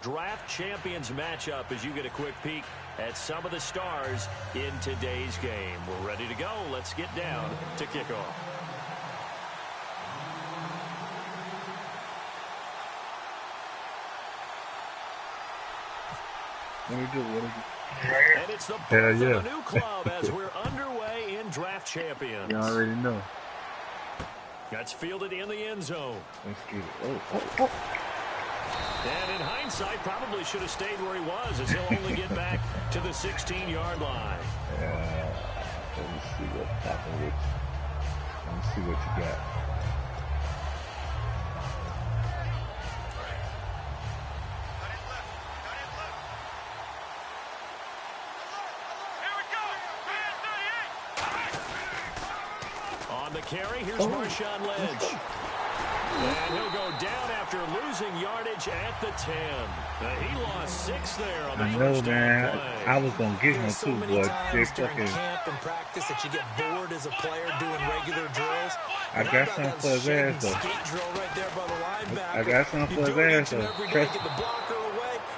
Draft Champions matchup as you get a quick peek at some of the stars in today's game. We're ready to go. Let's get down to kickoff. And it's the birth of a new club as we're underway in Draft Champions. You already know. That's fielded in the end zone. Let's get it. And in hindsight, probably should have stayed where he was, as he'll only get back to the 16-yard line. Let me see what's happening with you. Let me see what you got. On the carry, here's Marshawn Lynch. And he'll go down after losing yardage at the 10. He lost 6 there on the first down play. I was going to get him too, but they fucking camp and practice that you get bored as a player doing regular drills. I got something for his ass, though. I got something for his ass, though. Trust me.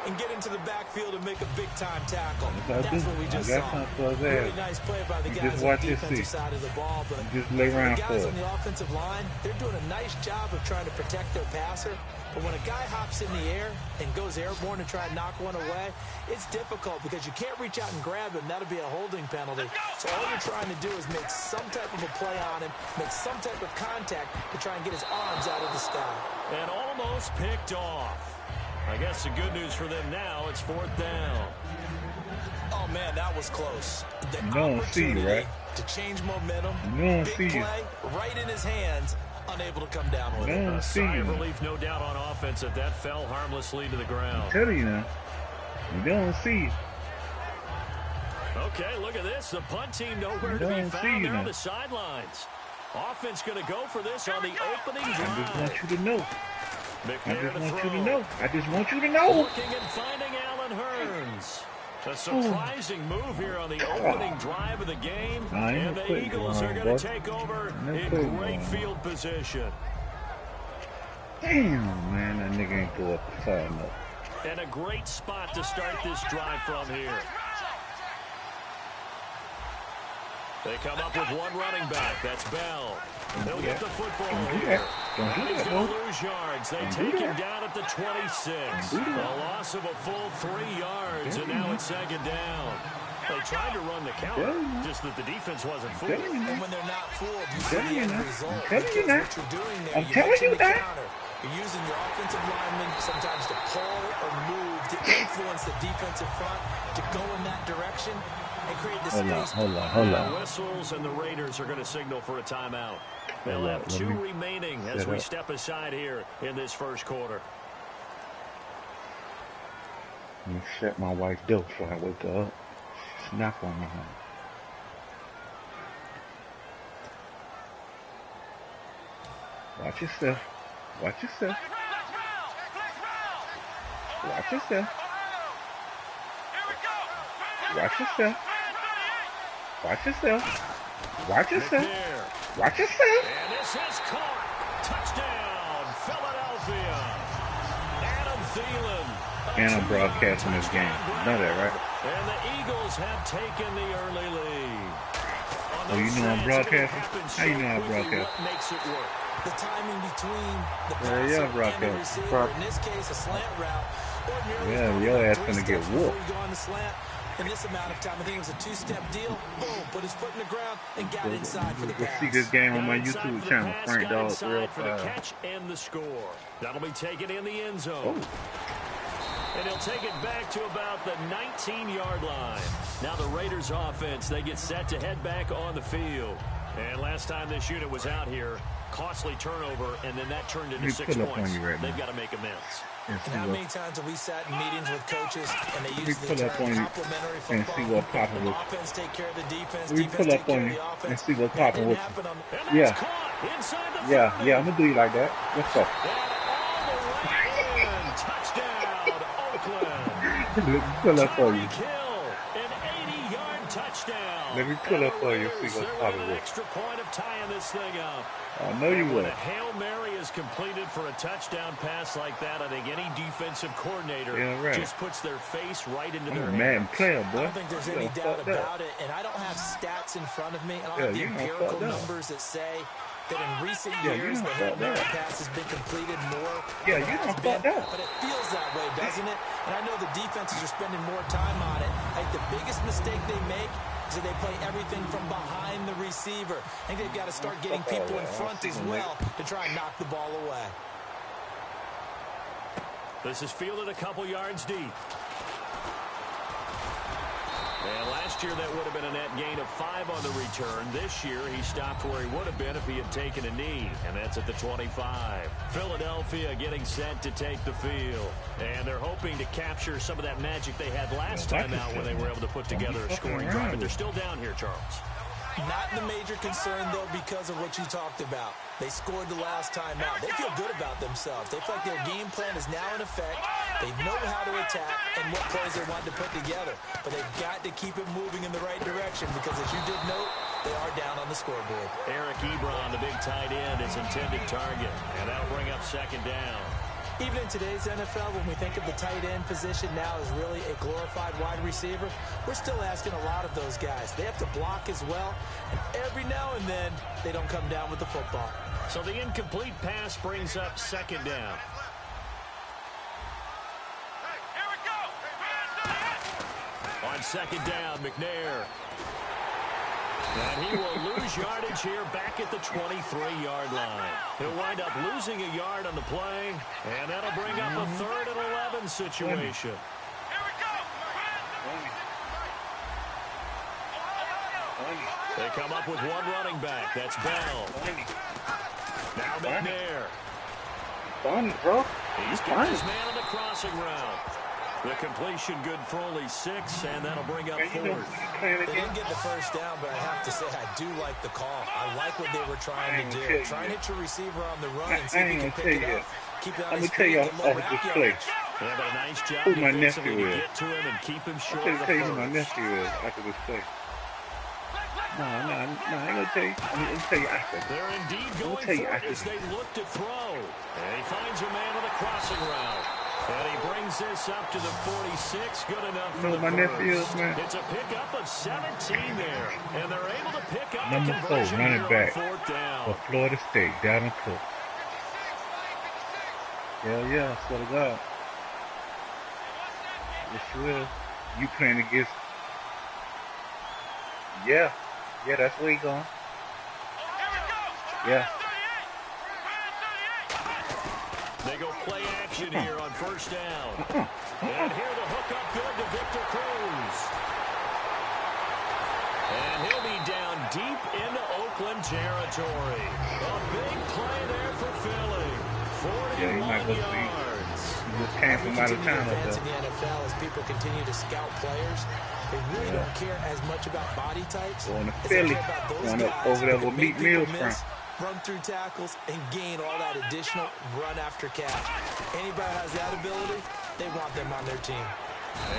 And get into the backfield and make a big-time tackle. That's what we just saw. Really nice play by the guys on the defensive side of the ball. But just lay around the guys on the offensive line, they're doing a nice job of trying to protect their passer. But when a guy hops in the air and goes airborne to try and knock one away, it's difficult because you can't reach out and grab him. That'll be a holding penalty. So all you're trying to do is make some type of a play on him, make some type of contact to try and get his arms out of the sky. And almost picked off. I guess the good news for them now, it's 4th down. Oh, man, that was close. The opportunity right? to change momentum, big play, right in his hands, unable to come down with it. A sigh of relief, no doubt, on offense that fell harmlessly to the ground. I'm telling you now, you don't see it. Okay, look at this. The punt team nowhere to be found there on the sidelines. Offense going to go for this on the opening drive. I just want you to know. I just want you to know. Looking and finding Allen Hurns. A surprising move here on the opening drive of the game. And the Eagles are going to take over in great field position. Damn, man, that nigga ain't go up far enough. And a great spot to start this drive from here. They come up with one running back. That's Bell. He'll get the football here. He's going to lose yards. They take him down at the 26. A loss of a full 3 yards, and now it's 2nd down. They tried to run the counter, just that the defense wasn't fooled. And when they're not fooled, you see the end result. What you're doing there, you're using the counter. You're using your offensive linemen sometimes to pull or move to influence the defensive front to go in that direction. And create the space. Hold on. Whistles, and the Raiders are going to signal for a timeout. They'll have 2 remaining as we step aside here in this first quarter. Let me shut my wife's door before I wake her up. Knock on my home. Watch yourself. Watch yourself. Watch yourself. Watch yourself. Watch yourself. Watch yourself. Watch yourself. And this is caught. Touchdown, Philadelphia. Adam Thielen. And I'm broadcasting this game. You know that, right? And the Eagles have taken the early lead. Oh, you know I'm broadcasting? How you know I'm broadcasting? What makes it work? The timing between the passer and the receiver. In this case, a slant route. Yeah, your ass gonna get whooped. In this amount of time, I think it was a 2-step deal. Boom, put his foot in the ground and got inside for the pass. See this game on my YouTube channel, frankdog305's. For the catch and the score. That'll be taken in the end zone. And he'll take it back to about the 19-yard line. Now the Raiders offense, they get set to head back on the field. And last time this unit was out here, costly turnover, and then that turned into 6 points. They've got to make amends. And how many times have we sat in meetings with coaches and they use the term complementary football? And see what's popping with offense take care of the defense, we defense pull take up care on of you the offense. and see what's popping with you. Yeah, I'm gonna do you like that. Let's go. Touchdown, Oakland. Pull up for you. An 80-yard touchdown. Let me pull up for you. See They're what's probably an work. extra point of tying this thing up. I know you will. When a Hail Mary is completed for a touchdown pass like that, I think any defensive coordinator just puts their face right into their hands. Player, boy. I don't think there's any doubt about it, and I don't have stats in front of me. I don't have the empirical numbers that say that in recent years the Hail Mary pass has been completed more than it has been. But it feels that way, doesn't it? And I know the defenses are spending more time on it. I think the biggest mistake they make is that they play everything from behind the receiver. I think they've got to start getting people in front as well to try and knock the ball away. This is fielded a couple yards deep. And last year that would have been a net gain of 5 on the return. This year he stopped where he would have been if he had taken a knee, and that's at the 25. Philadelphia getting set to take the field. And they're hoping to capture some of that magic they had last time out when they were able to put together a scoring drive. But they're still down here, Charles. Not the major concern, though, because of what you talked about. They scored the last time out. They feel good about themselves. They feel like their game plan is now in effect. They know how to attack and what plays they want to put together. But they've got to keep it moving in the right direction because, as you did note, they are down on the scoreboard. Eric Ebron, the big tight end, is intended target. And that'll bring up second down. Even in today's NFL, when we think of the tight end position now as really a glorified wide receiver, we're still asking a lot of those guys. They have to block as well, and every now and then, they don't come down with the football. So the incomplete pass brings up second down. On second down, McNair. And he will lose yardage here back at the 23-yard line. He'll wind up losing a yard on the play, and that'll bring up a 3rd and 11 situation. They come up with one running back. That's Bell. Now McNair. He's got his man on the crossing route. The completion good for only 6, and that'll bring up 4th. They didn't get the first down, but I have to say I do like the call. I like what they were trying to do. Try and hit your receiver on the run and see if he can pick it up. Keep it on his feet and low route yardage. They have a nice job who my nephew to is. get to him and keep him short I'm of the tell you who first. my nephew is after this play. No, I ain't gonna tell you. I'm gonna tell you after. They're indeed going for it as they look to throw. And he finds a man on the crossing route. And he brings this up to the 46. Good enough for the my nephew is, man. It's a pickup of 17 there. And they're able to pick up Number the 4 conversion running here on back 4th down. for Florida State, Dalvin Cook. Hell yeah, I swear to God. Yes, you will. You playing against... Yeah, that's where he going. Yeah. They go play action here on 1st down. And here the hook up good to Victor Cruz. And he'll be down deep into Oakland territory. A big play there for Philly. 41 yards. He just came from out of town. In the NFL, as people continue to scout players, they really don't care as much about body types Going to as Philly. they care about those Going guys up over there with Meat Mills from. Run through tackles and gain all that additional run after catch. Anybody has that ability, they want them on their team.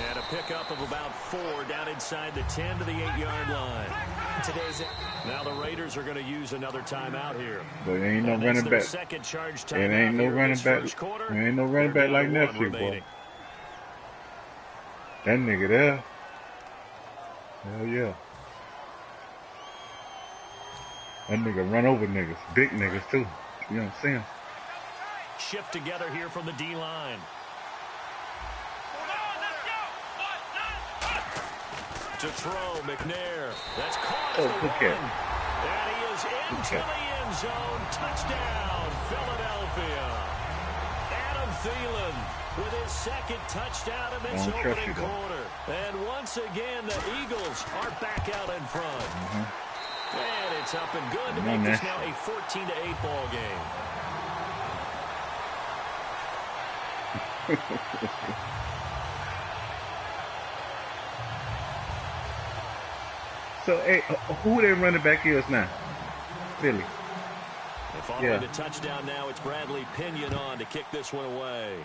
And a pickup of about 4 down inside the 10 to the 8-yard line. Now the Raiders are going to use another timeout here. But there ain't no running back. Second charge time. It ain't no running back. There ain't no running back like nephew, boy. That nigga there. Hell yeah. That nigga run over niggas. Big niggas, too. You know what I'm saying? Shift together here from the D-line. To throw, McNair. That's caught at the 1. And he is into the end zone. Touchdown, Philadelphia. Adam Thielen with his 2nd touchdown in this opening quarter. And once again, the Eagles are back out in front. And it's up and good to make this now a 14-8 ball game. So, hey, who their running back is now? Philly. Following the touchdown now, it's Bradley Pinion on to kick this one away.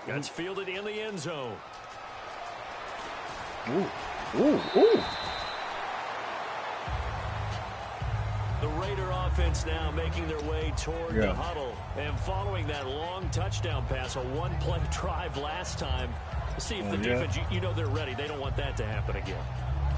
That's fielded in the end zone. Ooh. The Raider offense now making their way toward the huddle. And following that long touchdown pass, a one-play drive last time. See if the defense, you know they're ready. They don't want that to happen again.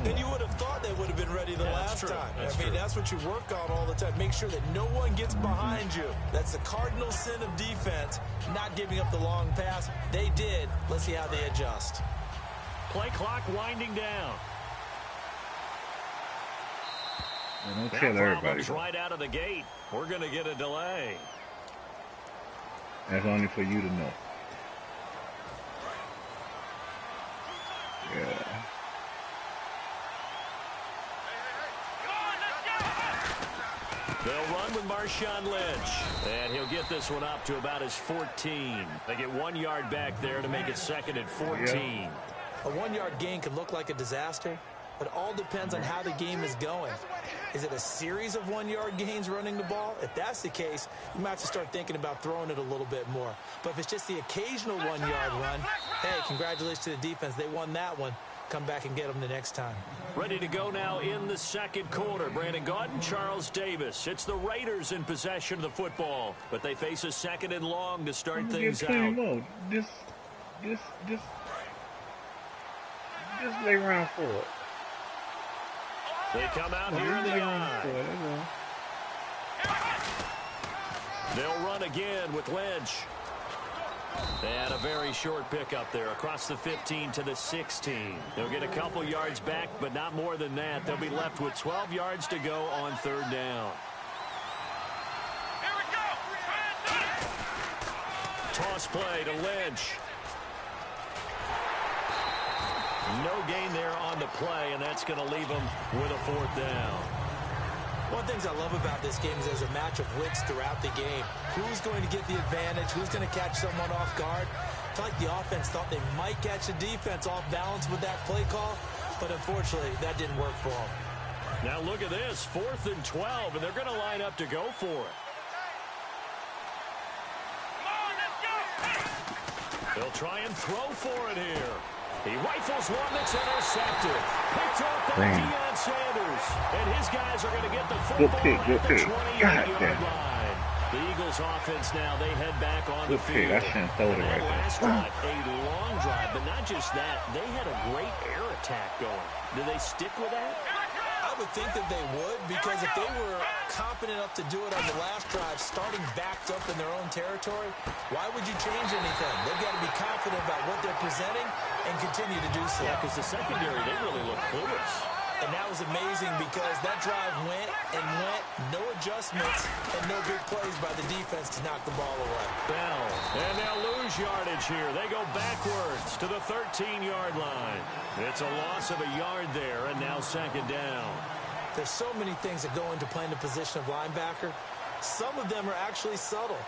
And you would have thought they would have been ready the last time. That's what you work on all the time. Make sure that no one gets behind you. That's the cardinal sin of defense, not giving up the long pass. They did. Let's see how they adjust. Play clock winding down. Don't kill everybody. Right out of the gate. We're going to get a delay. That's only for you to know. Yeah. They'll run with Marshawn Lynch. And he'll get this one up to about his 14. They get 1 yard back there to make it 2nd and 14. Yeah. A 1 yard gain could look like a disaster, but it all depends on how the game is going. Is it a series of 1 yard gains running the ball? If that's the case, you might have to start thinking about throwing it a little bit more. But if it's just the occasional 1 yard run, hey, congratulations to the defense. They won that one. Come back and get them the next time. Ready to go now in the second quarter. Brandon Gaudin, Charles Davis. It's the Raiders in possession of the football, but they face a 2nd and long to start things out. Just lay around for it. They come out here in the eye. They'll run again with Lynch. And a very short pickup there across the 15 to the 16. They'll get a couple yards back, but not more than that. They'll be left with 12 yards to go on 3rd down. Here we go. Toss play to Lynch. No gain there on the play, and that's going to leave them with a 4th down. One of the things I love about this game is there's a match of wits throughout the game. Who's going to get the advantage? Who's going to catch someone off guard? I feel like the offense thought they might catch the defense off balance with that play call, but unfortunately, that didn't work for them. Now look at this, 4th and 12, and they're going to line up to go for it. They'll try and throw for it here. He rifles one that's intercepted. Picked off by Deion Sanders. And his guys are going to get the football at the 28-yard line. The Eagles offense now, they head back on the field. That last drive, a long drive, but not just that. They had a great air attack going. Do they stick with that? I would think that they would, because if they were confident enough to do it on the last drive, starting backed up in their own territory, why would you change anything? They've got to be confident about what they're presenting and continue to do so. Yeah, because the secondary, they really look clueless. And that was amazing because that drive went and went, no adjustments, and no big plays by the defense to knock the ball away. Bell, and they'll lose yardage here. They go backwards to the 13-yard line. It's a loss of a yard there, and now 2nd down. There's so many things that go into playing the position of linebacker. Some of them are actually subtle.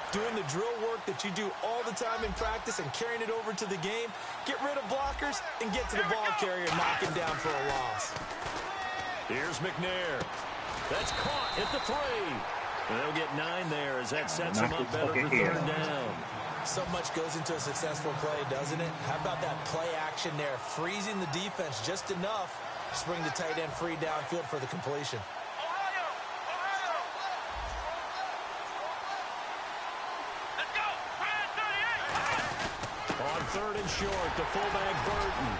Doing the drill work that you do all the time in practice and carrying it over to the game. Get rid of blockers and get to the ball carrier and knock him down for a loss. Here's McNair. That's caught at the 3. And they'll get 9 there as that sets them up better for 3rd down. So much goes into a successful play, doesn't it? How about that play action there? Freezing the defense just enough to bring the tight end free downfield for the completion. On 3rd and short, the fullback Burton.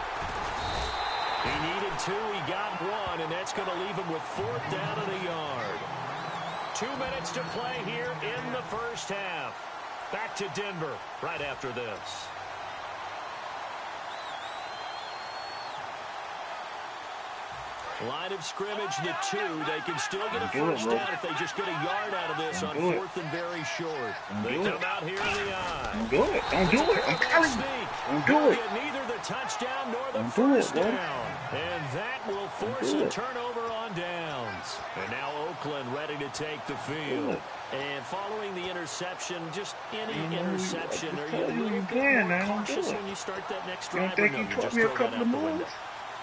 He needed 2, he got 1, and that's going to leave him with 4th down and a yard. 2 minutes to play here in the first half. Back to Denver right after this. Line of scrimmage to 2. They can still get a first down if they just get a yard out of this on 4th and very short. They come out here in the eye. Don't do it. Don't do it. I'm telling you. Don't do it. Get neither the touchdown nor the first down. And that will force a turnover on downs. And now Oakland ready to take the field. And following the interception, just any interception, are you cautious when you start that next drive? You think he taught me a couple of moves?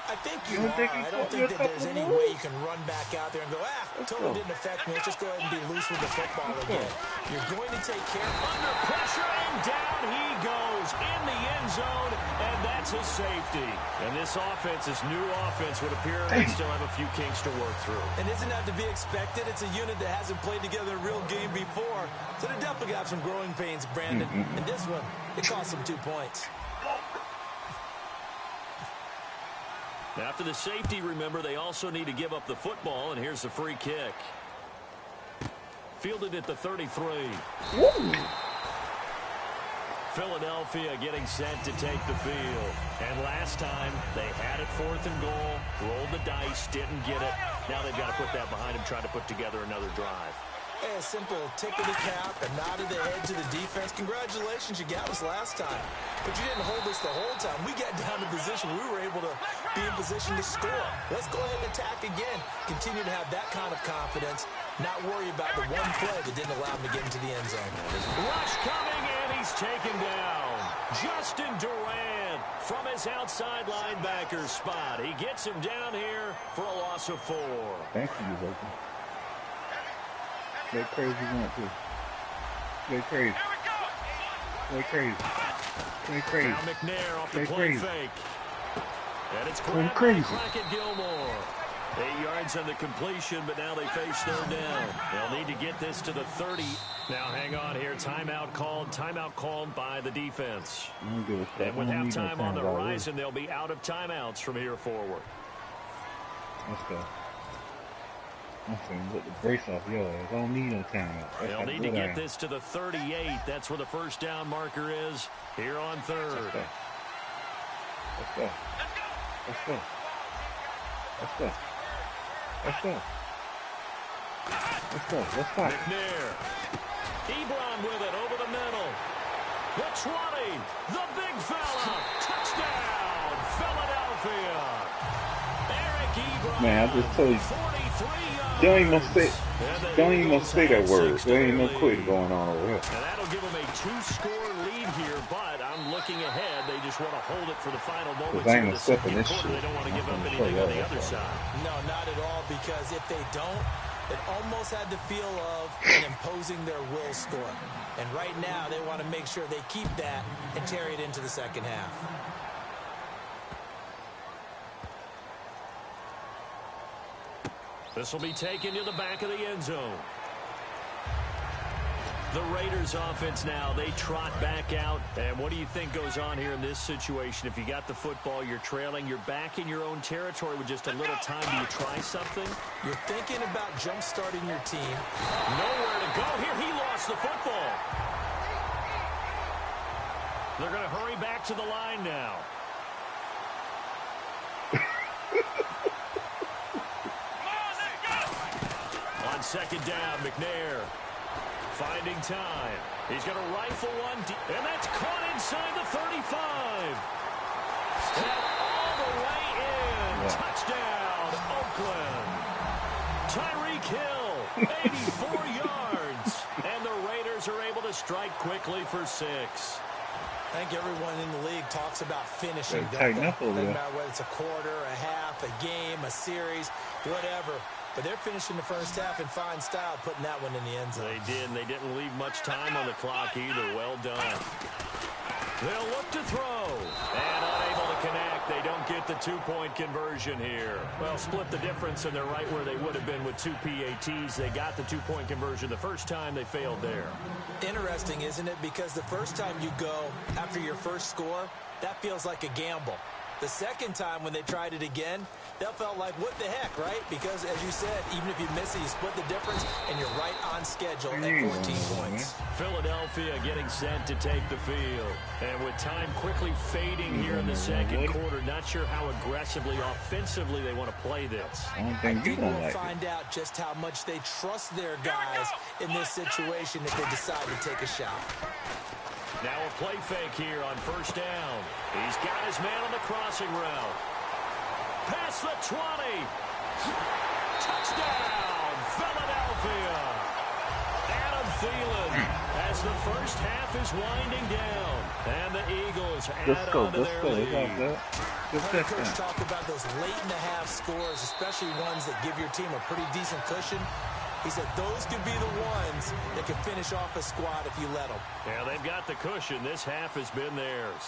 I think you are. I don't think that there's any way you can run back out there and go, totally didn't affect me. Let's just go ahead and be loose with the football again. You're going to take care. Under pressure, and down he goes in the end zone, and that's a safety. And this offense, this new offense, would appear they still have a few kinks to work through. And isn't that to be expected? It's a unit that hasn't played together a real game before. So they definitely got some growing pains, Brandon. And this one, it cost them 2 points. After the safety, remember, they also need to give up the football, and here's the free kick. Fielded at the 33. Woo. Philadelphia getting set to take the field. And last time, they had it 4th and goal, rolled the dice, didn't get it. Now they've got to put that behind them, try to put together another drive. Hey, a simple tip of the cap, a nod of the head to the defense. Congratulations, you got us last time. But you didn't hold us the whole time. We got down to position. We were able to be in position to score. Let's go ahead and attack again. Continue to have that kind of confidence. Not worry about the one play that didn't allow him to get into the end zone. Rush coming, and he's taken down. Justin Durant from his outside linebacker spot. He gets him down here for a loss of 4. Thank you, Logan. Go crazy going too. Go crazy. Go crazy. Go crazy. Now McNair off the Go play crazy. fake. And it's Go crazy. Crockett Gilmore. 8 yards on the completion, but now they face 3rd down. They'll need to get this to the 30. Now hang on here. Timeout called by the defense. And with halftime on the horizon, they'll be out of timeouts from here forward. Let's go. I'm saying, let the brace off your ass. I don't need no timeout. They'll need to get this to the 38. That's where the first down marker is here on 3rd. Let's go. Let's go. Let's go. Let's go. Let's go. Let's go. McNair. Ebron with it over the middle. The 20. The big fella. Touchdown, Philadelphia. Eric Ebron. Man, I just told you. 43 yards. Don't even say that word. There ain't no quit going on over here. And that'll give them a 2-score lead here, but I'm looking ahead. They just want to hold it for the final moments of the second quarter. They don't want to give up anything on the other side. No, not at all, because if they don't, it almost had the feel of an imposing their will score. And right now, they want to make sure they keep that and carry it into the second half. This will be taken to the back of the end zone. The Raiders offense now, they trot back out. And what do you think goes on here in this situation? If you got the football, you're trailing, you're back in your own territory with just a little time. Do you try something? You're thinking about jump-starting your team. Nowhere to go here. He lost the football. They're going to hurry back to the line now. On 2nd down, McNair finding time. He's going to rifle one, and that's caught inside the 35. And all the way in. Touchdown, Oakland. Tyreek Hill, 84 yards. And the Raiders are able to strike quickly for 6. I think everyone in the league talks about finishing. Tighten up over there. No matter whether it's a quarter, a half, a game, a series, whatever. But they're finishing the first half in fine style, putting that one in the end zone. They did, and they didn't leave much time on the clock either. Well done. They'll look to throw. And unable to connect. They don't get the 2-point conversion here. Well, split the difference, and they're right where they would have been with 2 PATs. They got the 2-point conversion the first time. They failed there. Interesting, isn't it? Because the first time you go after your first score, that feels like a gamble. The second time when they tried it again, that felt like, what the heck, right? Because, as you said, even if you miss it, you split the difference, and you're right on schedule at 14 points. Philadelphia getting set to take the field. And with time quickly fading here in the second quarter, not sure how aggressively, offensively they want to play this. I think we'll find out just how much they trust their guys in this situation if they decide to take a shot. Now a play fake here on 1st down. He's got his man on the crossing route. Past the 20. Touchdown, Philadelphia. Adam Thielen as the first half is winding down. And the Eagles add on to their lead. Coach talked about those late-in-the-half scores, especially ones that give your team a pretty decent cushion. He said those could be the ones that can finish off a squad if you let them. Yeah, they've got the cushion. This half has been theirs.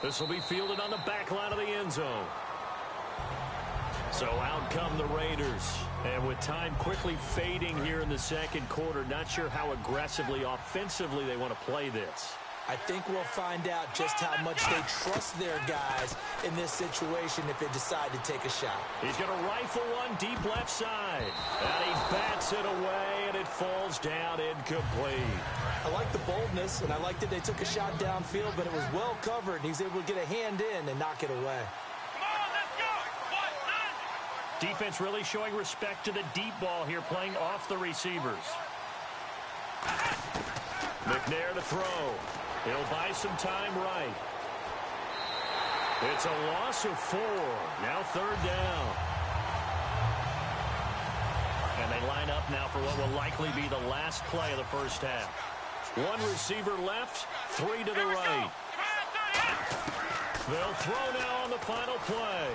This will be fielded on the back line of the end zone. So out come the Raiders. And with time quickly fading here in the second quarter, not sure how aggressively, offensively they want to play this. I think we'll find out just how much they trust their guys in this situation if they decide to take a shot. He's going to rifle one deep left side. And he bats it away, and it falls down incomplete. I like the boldness, and I like that they took a shot downfield, but it was well covered. He was able to get a hand in and knock it away. Defense really showing respect to the deep ball here, playing off the receivers. McNair to throw. He'll buy some time right. It's a loss of 4. Now third down. And they line up now for what will likely be the last play of the first half. 1 receiver left, 3 to the right. They'll throw now on the final play.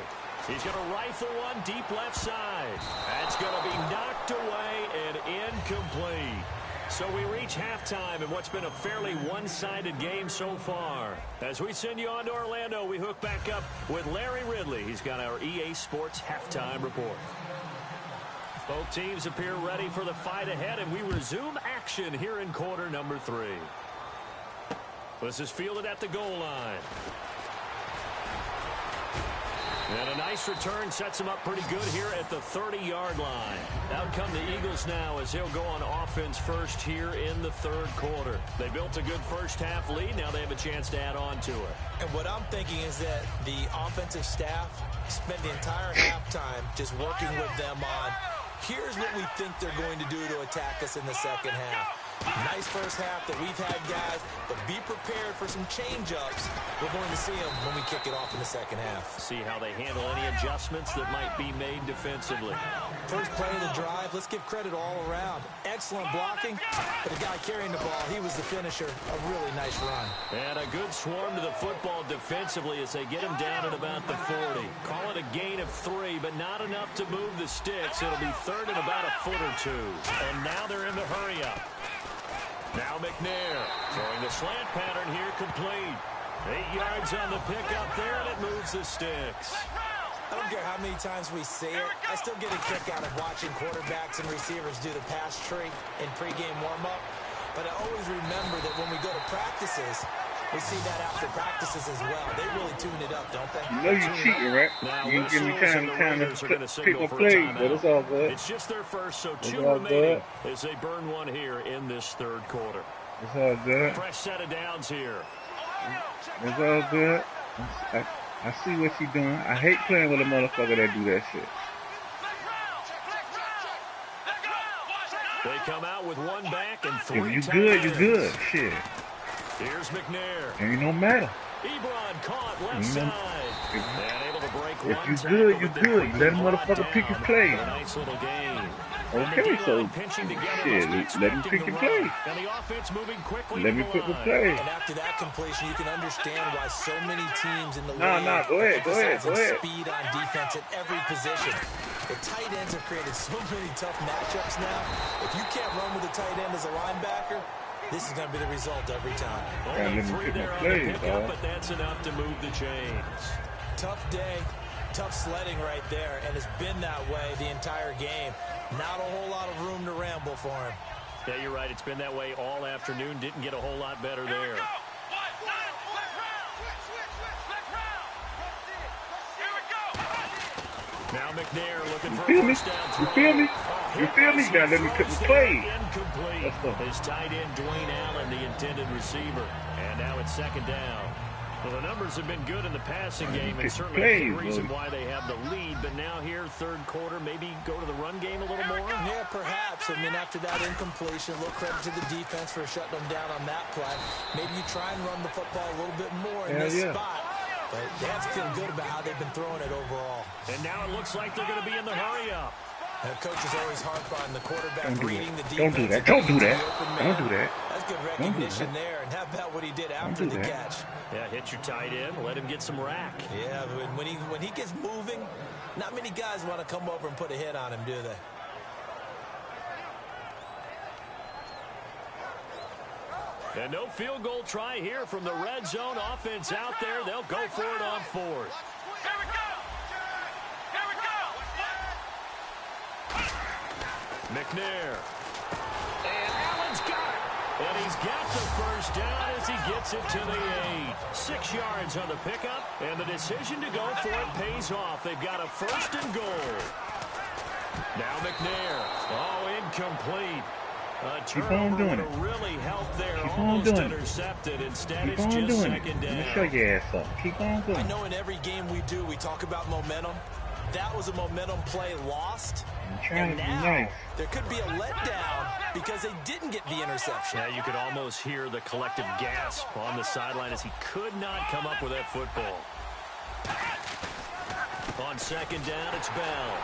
He's going to rifle one deep left side. That's going to be knocked away and incomplete. So we reach halftime in what's been a fairly one-sided game so far. As we send you on to Orlando, we hook back up with Larry Ridley. He's got our EA Sports halftime report. Both teams appear ready for the fight ahead, and we resume action here in quarter number 3. This is fielded at the goal line. And a nice return sets him up pretty good here at the 30-yard line. Out come the Eagles now as he'll go on offense first here in the third quarter. They built a good first half lead. Now they have a chance to add on to it. And what I'm thinking is that the offensive staff spent the entire halftime just working with them on, here's what we think they're going to do to attack us in the second half. Nice first half that we've had, guys, but be prepared for some change-ups. We're going to see them when we kick it off in the second half. See how they handle any adjustments that might be made defensively. First play of the drive, let's give credit all around. Excellent blocking, but the guy carrying the ball, he was the finisher. A really nice run. And a good swarm to the football defensively as they get him down at about the 40. Call it a gain of 3, but not enough to move the sticks. It'll be third and about a foot or 2. And now they're in the hurry-up. Now McNair throwing the slant pattern here complete. 8 yards on the pickup there, and it moves the sticks. I don't care how many times we see it. I still get a kick out of watching quarterbacks and receivers do the pass tree in pregame warm-up. But I always remember that when we go to practices, we see that after practices as well. They really tune it up, don't they? You know you're cheating, right? Now, you give me time to pick a play, but it's all good. It's just their first, so 2 remaining as they burn one here in this third quarter. It's all good. Fresh set of downs here. It's all good. I see what you're doing. I hate playing with a motherfucker that do that shit. They come out with 1 back and 3 If you good, you good. Shit. Here's McNair. Ain't no matter. Ebron caught left side. And able to break if one you tackle, good, you but good. they You let a brought motherfucker pick your down. play. A nice little game. Okay, so shit, let him pick your play. And the offense moving quickly. Let me pick the play. And after that completion, you can understand why so many teams in the league Go ahead. speed on defense at every position. The tight ends have created so many tough matchups now. If you can't run with a tight end as a linebacker, this is going to be the result every time. Only 3 there on the pickup, but that's enough to move the chains. Tough day, tough sledding right there, and it's been that way the entire game. Not a whole lot of room to ramble for him. Yeah, you're right. It's been that way all afternoon. Didn't get a whole lot better there. Now McNair looking for a first down throw. You feel me? You feel me? Now let me pick the play. Incomplete. His tight end, Dwayne Allen, the intended receiver. And now it's second down. Well, the numbers have been good in the passing game, and certainly a big reason why they have the lead. But now here, third quarter, maybe go to the run game a little more? Yeah, perhaps. I mean, after that incompletion, a little credit to the defense for shutting them down on that play. Maybe you try and run the football a little bit more in this spot. But they have to feel good about how they've been throwing it overall. And now it looks like they're going to be in the hurry-up. The coach is always harp on the quarterback reading the defense. Don't do that. Don't do that. Don't do that. That's good recognition there. And how about what he did after the catch? Yeah, hit your tight end. Let him get some rack. Yeah, but when he gets moving, not many guys want to come over and put a hit on him, do they? And no field goal try here from the red zone. Offense out there. They'll go for it on fourth. Here we go. Here we go. McNair. And Allen's got it. And he's got the first down as he gets it to the 8. 6 yards on the pickup. And the decision to go for it pays off. They've got a first and goal. Now McNair. Oh, incomplete. A turnover would have really helped there. Almost intercepted. Instead, it's just second down. Let me show your ass up. Keep on doing it. I know in every game we do, we talk about momentum. That was a momentum play lost. And now there could be a letdown because they didn't get the interception. Yeah, you could almost hear the collective gasp on the sideline as he could not come up with that football. On second down, it's Bell.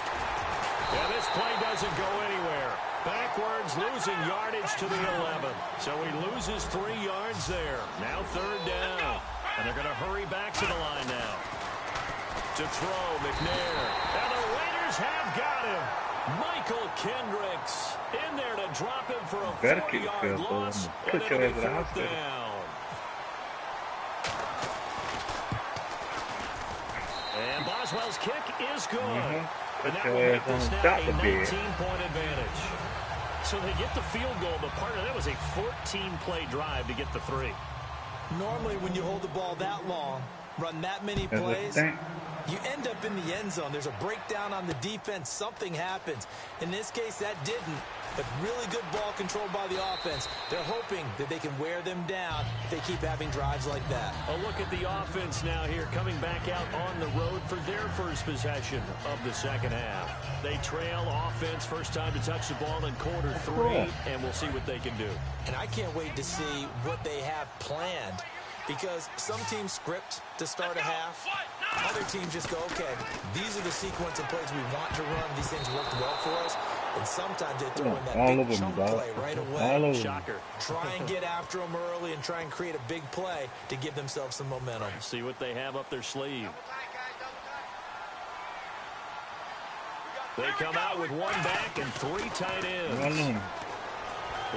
Yeah, this play doesn't go anywhere. Backwards, losing yardage to the 11. So he loses 3 yards there. Now third down. And they're going to hurry back to the line now. To throw, McNair. And the Raiders have got him. Michael Kendricks in there to drop him for a 40-yard loss. And it'll be fourth down. And Boswell's kick is good. And that will make this now a 19-point advantage. So they get the field goal. The partner, that was a 14-play drive to get the 3. Normally when you hold the ball that long, run that many plays, you end up in the end zone. There's a breakdown on the defense. Something happens. In this case, that didn't. But really good ball control by the offense. They're hoping that they can wear them down if they keep having drives like that. A look at the offense now here, coming back out on the road for their first possession of the second half. They trail offense, first time to touch the ball in quarter 3, and we'll see what they can do. And I can't wait to see what they have planned, because some teams script to start a half. Other teams just go, okay, these are the sequence of plays we want to run. These things worked well for us. And sometimes they throw in that big chunk play right away. Shocker. Try and get after them early and try and create a big play to give themselves some momentum. See what they have up their sleeve. They come out with 1 back and 3 tight ends.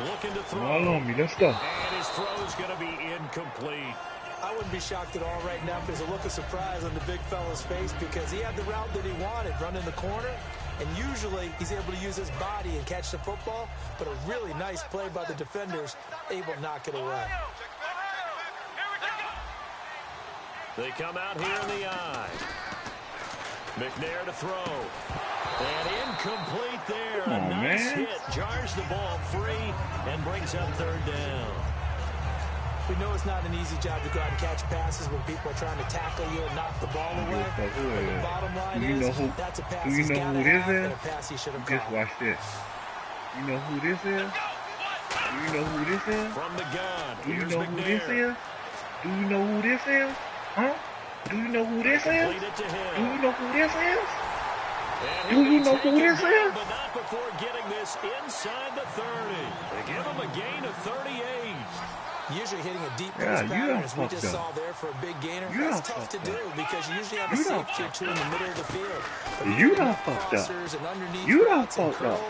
Looking to throw. And his throw is going to be incomplete. I wouldn't be shocked at all right now if there's a look of surprise on the big fella's face, because he had the route that he wanted, running the corner, and usually he's able to use his body and catch the football, but a really nice play by the defenders, able to knock it away. They come out here in the eye. McNair to throw. And incomplete there. A nice hit. Jars the ball free and brings up third down. We know it's not an easy job to go out and catch passes when people are trying to tackle you and knock the ball away. But the bottom line is, that's a pass he's got to have and a pass he should have caught. Just watch this. You know who this is? Do you know who this is? From the gun, do you know who this is? Do you know who this is? Huh? Do you know who this is? Do you know who this is? Do you know who this is? But not before getting this inside the 30. They give him a gain of 38. Usually hitting a deep post pattern, as we just saw there for a big gainer, that's tough to do because you usually have a safety or two in the middle of the field. You done fucked up. You done fucked up.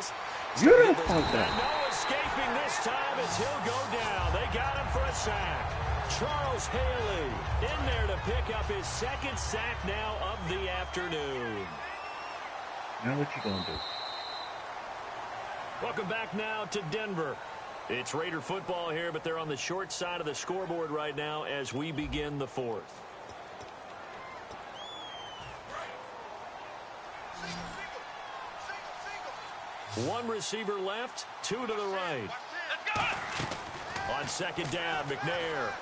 You done fucked up. No escaping this time as he'll go down. They got him for a sack. Charles Haley in there to pick up his 2nd sack now of the afternoon. Now what you gonna do? Welcome back now to Denver. It's Raider football here, but they're on the short side of the scoreboard right now as we begin the 4th. One receiver left, 2 to the right. On second down, McNair.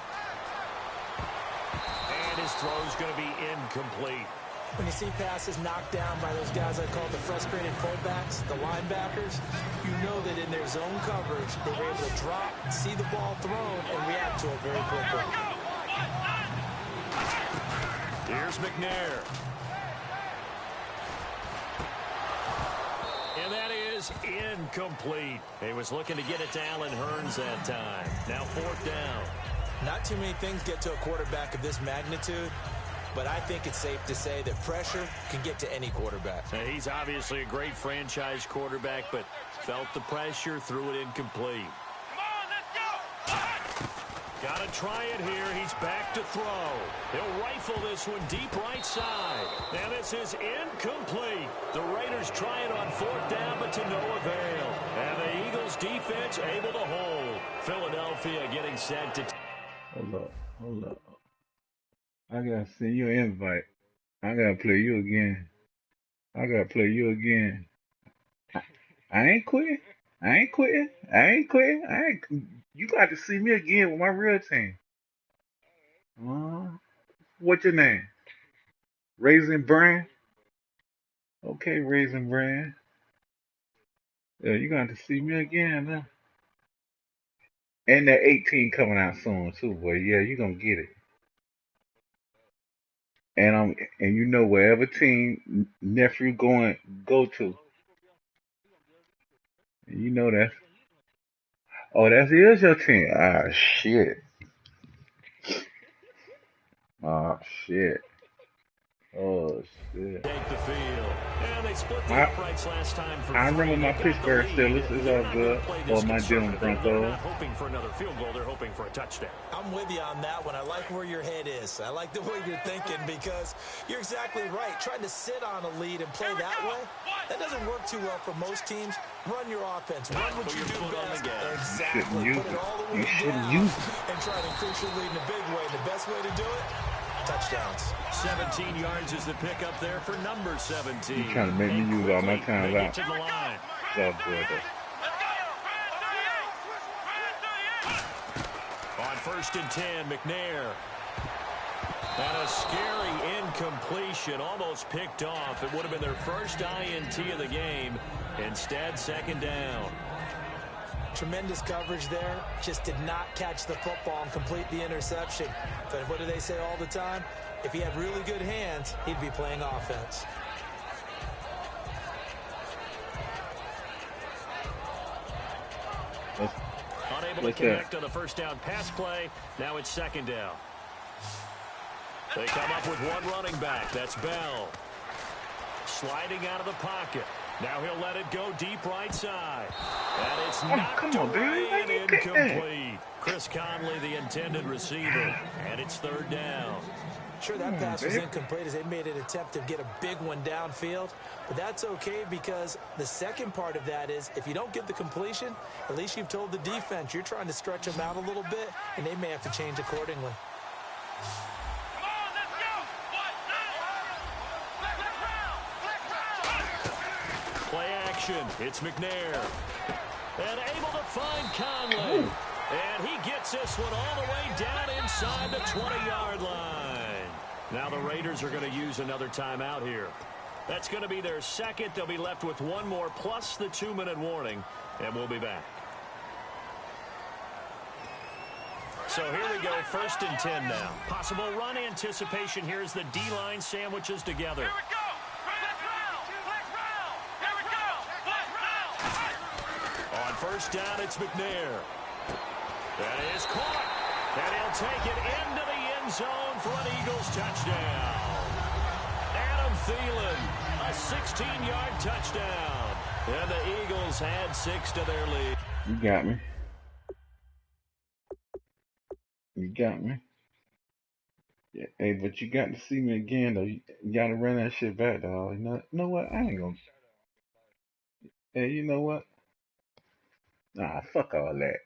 And his throw's going to be incomplete. When you see passes knocked down by those guys I call the frustrated fullbacks, the linebackers, you know that in their zone coverage, they were able to drop, see the ball thrown, and react to it very quickly. Here's McNair. And that is incomplete. He was looking to get it to Allen Hurns that time. Now 4th down. Not too many things get to a quarterback of this magnitude, but I think it's safe to say that pressure can get to any quarterback. Now, he's obviously a great franchise quarterback, but felt the pressure, threw it incomplete. Come on, let's go! Gotta try it here. He's back to throw. He'll rifle this one deep right side. And this is incomplete. The Raiders try it on 4th down, but to no avail. And the Eagles defense able to hold. Philadelphia getting set to... Hold up. I gotta send you an invite. I gotta play you again. I ain't quitting. You got to see me again with my real team. What's your name? Raisin Bran? Okay, Raisin Bran. Yeah, you got to see me again now. And that 18 coming out soon too, boy. Yeah, you gonna get it. And you know wherever team nephew go to. You know that. Oh, that is your team. Ah, shit. Oh, shit. Take the field. And they split the uprights last time for I remember my Pittsburgh Steelers. It's all good. Or my Denver Broncos. They're not hoping for another field goal. They're hoping for a touchdown. I'm with you on that one. I like where your head is. I like the way you're thinking because you're exactly right. Trying to sit on a lead and play that way, that doesn't work too well for most teams. Run your offense. Run what you do best. Exactly. Put it all the way down and try to increase your lead in a big way. The best way to do it, touchdowns. 17 yards is the pickup there for number 17. You're trying to make me use all my time out. To the line. It's all good, though. On 1st and 10, McNair. And a scary incompletion, almost picked off. It would have been their first INT of the game. Instead, 2nd down. Tremendous coverage there. Just did not catch the football and complete the interception. But what do they say all the time? If he had really good hands, he'd be playing offense. Unable to connect on the 1st down pass play. Now it's 2nd down. They come up with one running back. That's Bell. Sliding out of the pocket. Now he'll let it go deep right side. And it's knocked away and incomplete. Chris Conley, the intended receiver. And it's 3rd down. Sure, that pass was incomplete as they made an attempt to get a big one downfield. But that's okay because the second part of that is if you don't get the completion, at least you've told the defense you're trying to stretch them out a little bit, and they may have to change accordingly. Play action. It's McNair. And able to find Conley. And he gets this one all the way down inside the 20-yard line. Now the Raiders are going to use another timeout here. That's going to be their second. They'll be left with one more plus the 2-minute warning. And we'll be back. So here we go, 1st and 10 now. Possible run anticipation. Here's the D-line sandwiches together. Here we go. Flex round. Here we go. Flex round. On 1st down, it's McNair. That is caught. And he'll take it into the end zone for an Eagles touchdown. Adam Thielen, a 16-yard touchdown. And the Eagles had 6 to their lead. You got me. Yeah, hey, but you got to see me again, though. You got to run that shit back, dog. You know what? I ain't gonna. Hey, you know what? Nah, fuck all that.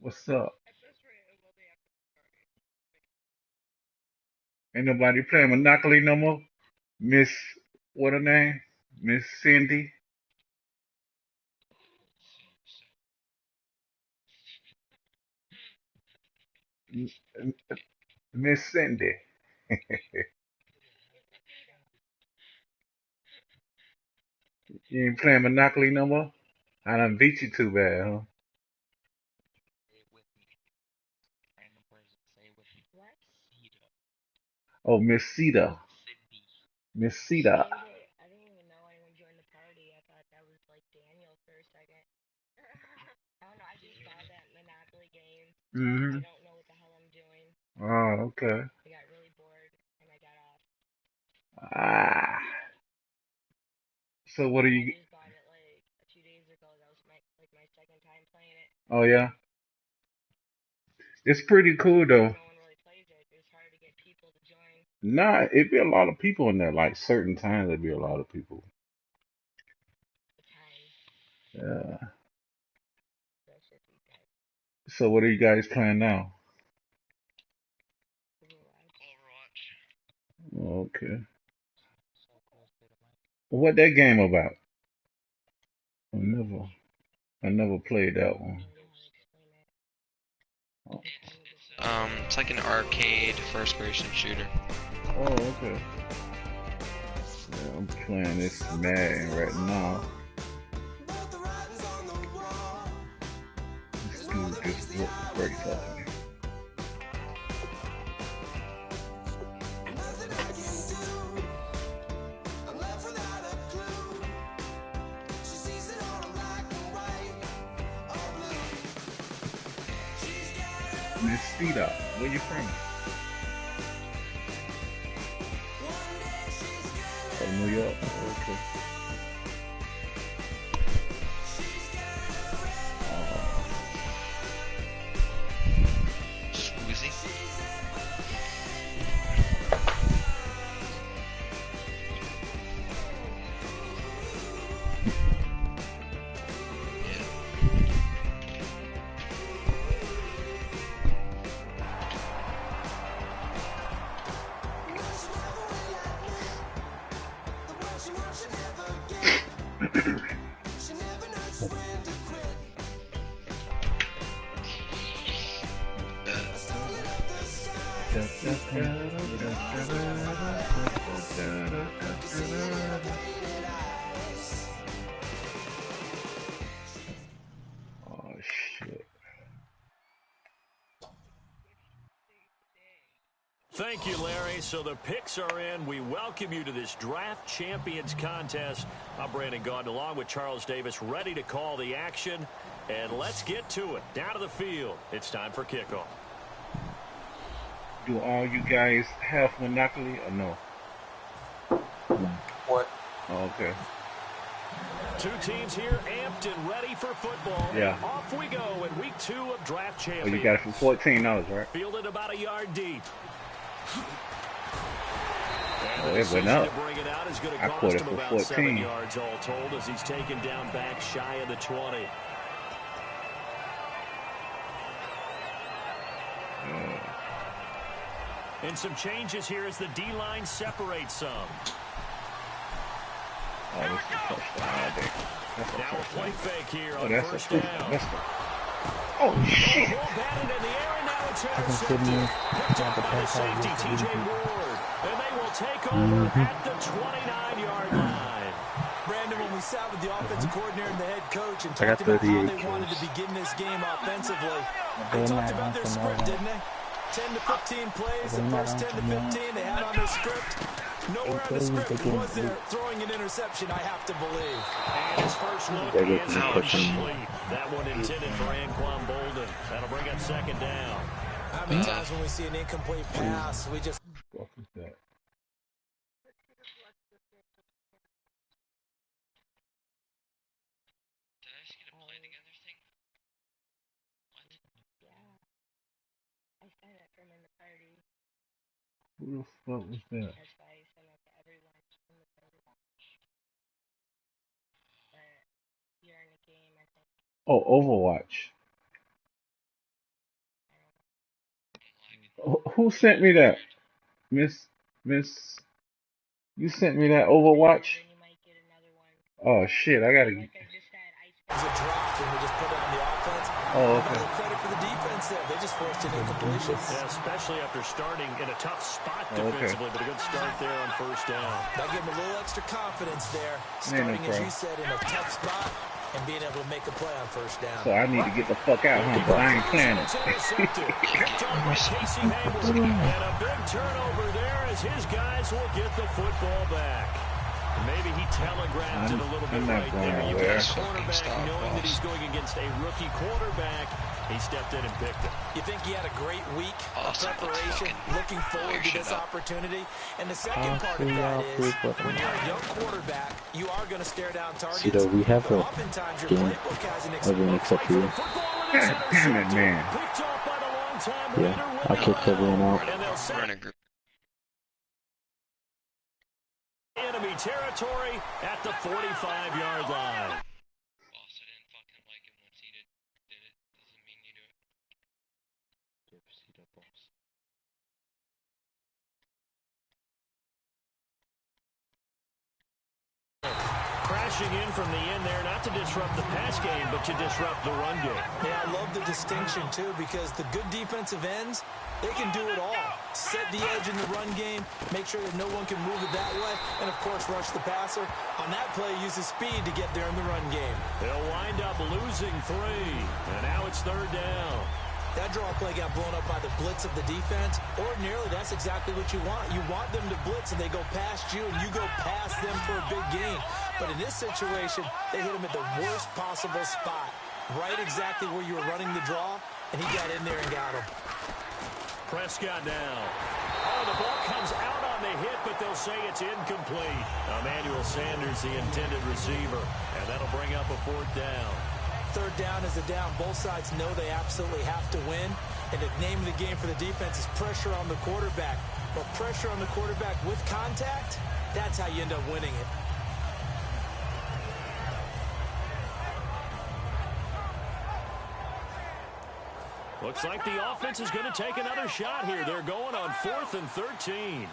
What's up? Ain't nobody playing Monopoly no more? Miss, what her name? Miss Cindy? Miss Cindy. You ain't playing Monopoly no more? I done beat you too bad, huh? Oh, Miss Cedar. Miss Cedar. Mm-hmm. Oh, okay. Ah. So what are you? Oh yeah. It's pretty cool though. Nah, it'd be a lot of people in there. Like certain times, there'd be a lot of people. Yeah. So what are you guys playing now? Okay. What that game about? I never, I never played that one. Oh, It's like an arcade first-person shooter. oh, okay. Yeah, I'm playing this Madden right now. This dude just whooped the brakes off of me. Miss Cedar, where you from? Oh, New York. Oh, okay. Swoozy. Oh shit. Thank you, Larry. So the picks are in. We welcome you to this Draft Champions contest. I'm Brandon Gaudin along with Charles Davis, ready to call the action. And let's get to it. Down to the field. It's time for kickoff. Do all you guys have Monopoly or no? What? Oh, okay. Two teams here amped and ready for football. Yeah. Off we go in week 2 of Draft Oh, Champions. you got it for $14, right? Fielded about a yard deep. Oh, it went up. To bring it out is going to I cost caught it him for about 14. 7 yards all told as he's taken down back shy of the 20. And some changes here as the D-line separates some. Oh, this is a touchdown. That's a Now a play touchdown. fake here Oh, on that's first a down. that's a, oh shit! Ball batted in the air, and now it's intercepted. Picked up by the safety, T.J. Ward. And they will take over at the 29-yard line. Brandon, when we sat with the offensive coordinator and the head coach and talked about how they wanted to begin this game offensively, they talked about their script, didn't they? 10 to 15 plays, the first 10 to 15 they had on their script. Nowhere on the script was there throwing an interception, I have to believe. And his first look is incomplete. That one intended for Anquan Bolden. That'll bring up second down. How many times when we see an incomplete pass, we just... What was that? Who the fuck was that? Oh, Overwatch. Who sent me that? Miss, you sent me that Overwatch? Oh shit, I gotta. It's a drop, and we just put it on the offense. Oh, Another okay. credit for the defense there. They just forced an incompletion. Yeah, especially after starting in a tough spot Oh, okay. defensively, but a good start there on first down. That gave them a little extra confidence there, Man, starting, no as problem. you said, in a tough spot and being able to make a play on first down. So I need to get the fuck out, huh? But I ain't planning. It's intercepted. Picked on by Casey Hayward. And a big turnover there as his guys will get the football back. Maybe he telegraphed it a little bit I'm not right going there. You've nowhere. got a quarterback knowing that he's going against a rookie quarterback. He stepped in and picked it. You think he had a great week of Awesome. preparation, looking forward to this opportunity? And the second part of that is, when you're a young quarterback, you are going to stare down targets. See, though, we have a Oftentimes your game playbook has an everyone except for you. God damn it, man. Picked off by the long-time Yeah, leader, I kicked everyone out. and they'll We're set in a group. enemy territory at the 45-yard line. Boss, I didn't fucking like him once he did it. Doesn't mean you do it. Crashing in from the end there, not to disrupt the pass game, but to disrupt the run game. Yeah, I love the distinction, too, because the good defensive ends, they can do it all. Set the edge in the run game, make sure that no one can move it that way, and, of course, rush the passer. On that play, use his speed to get there in the run game. They'll wind up losing 3, and now it's third down. That draw play got blown up by the blitz of the defense. Ordinarily, that's exactly what you want. You want them to blitz, and they go past you, and you go past them for a big gain. But in this situation, they hit him at the worst possible spot, right exactly where you were running the draw, and he got in there and got him. Prescott now. Oh, the ball comes out on the hit, but they'll say it's incomplete. Emmanuel Sanders, the intended receiver, and that'll bring up a fourth down. Third down is a down. Both sides know they absolutely have to win. And the name of the game for the defense is pressure on the quarterback. But pressure on the quarterback with contact, that's how you end up winning it. Looks like the offense is going to take another shot here. They're going on 4th and 13.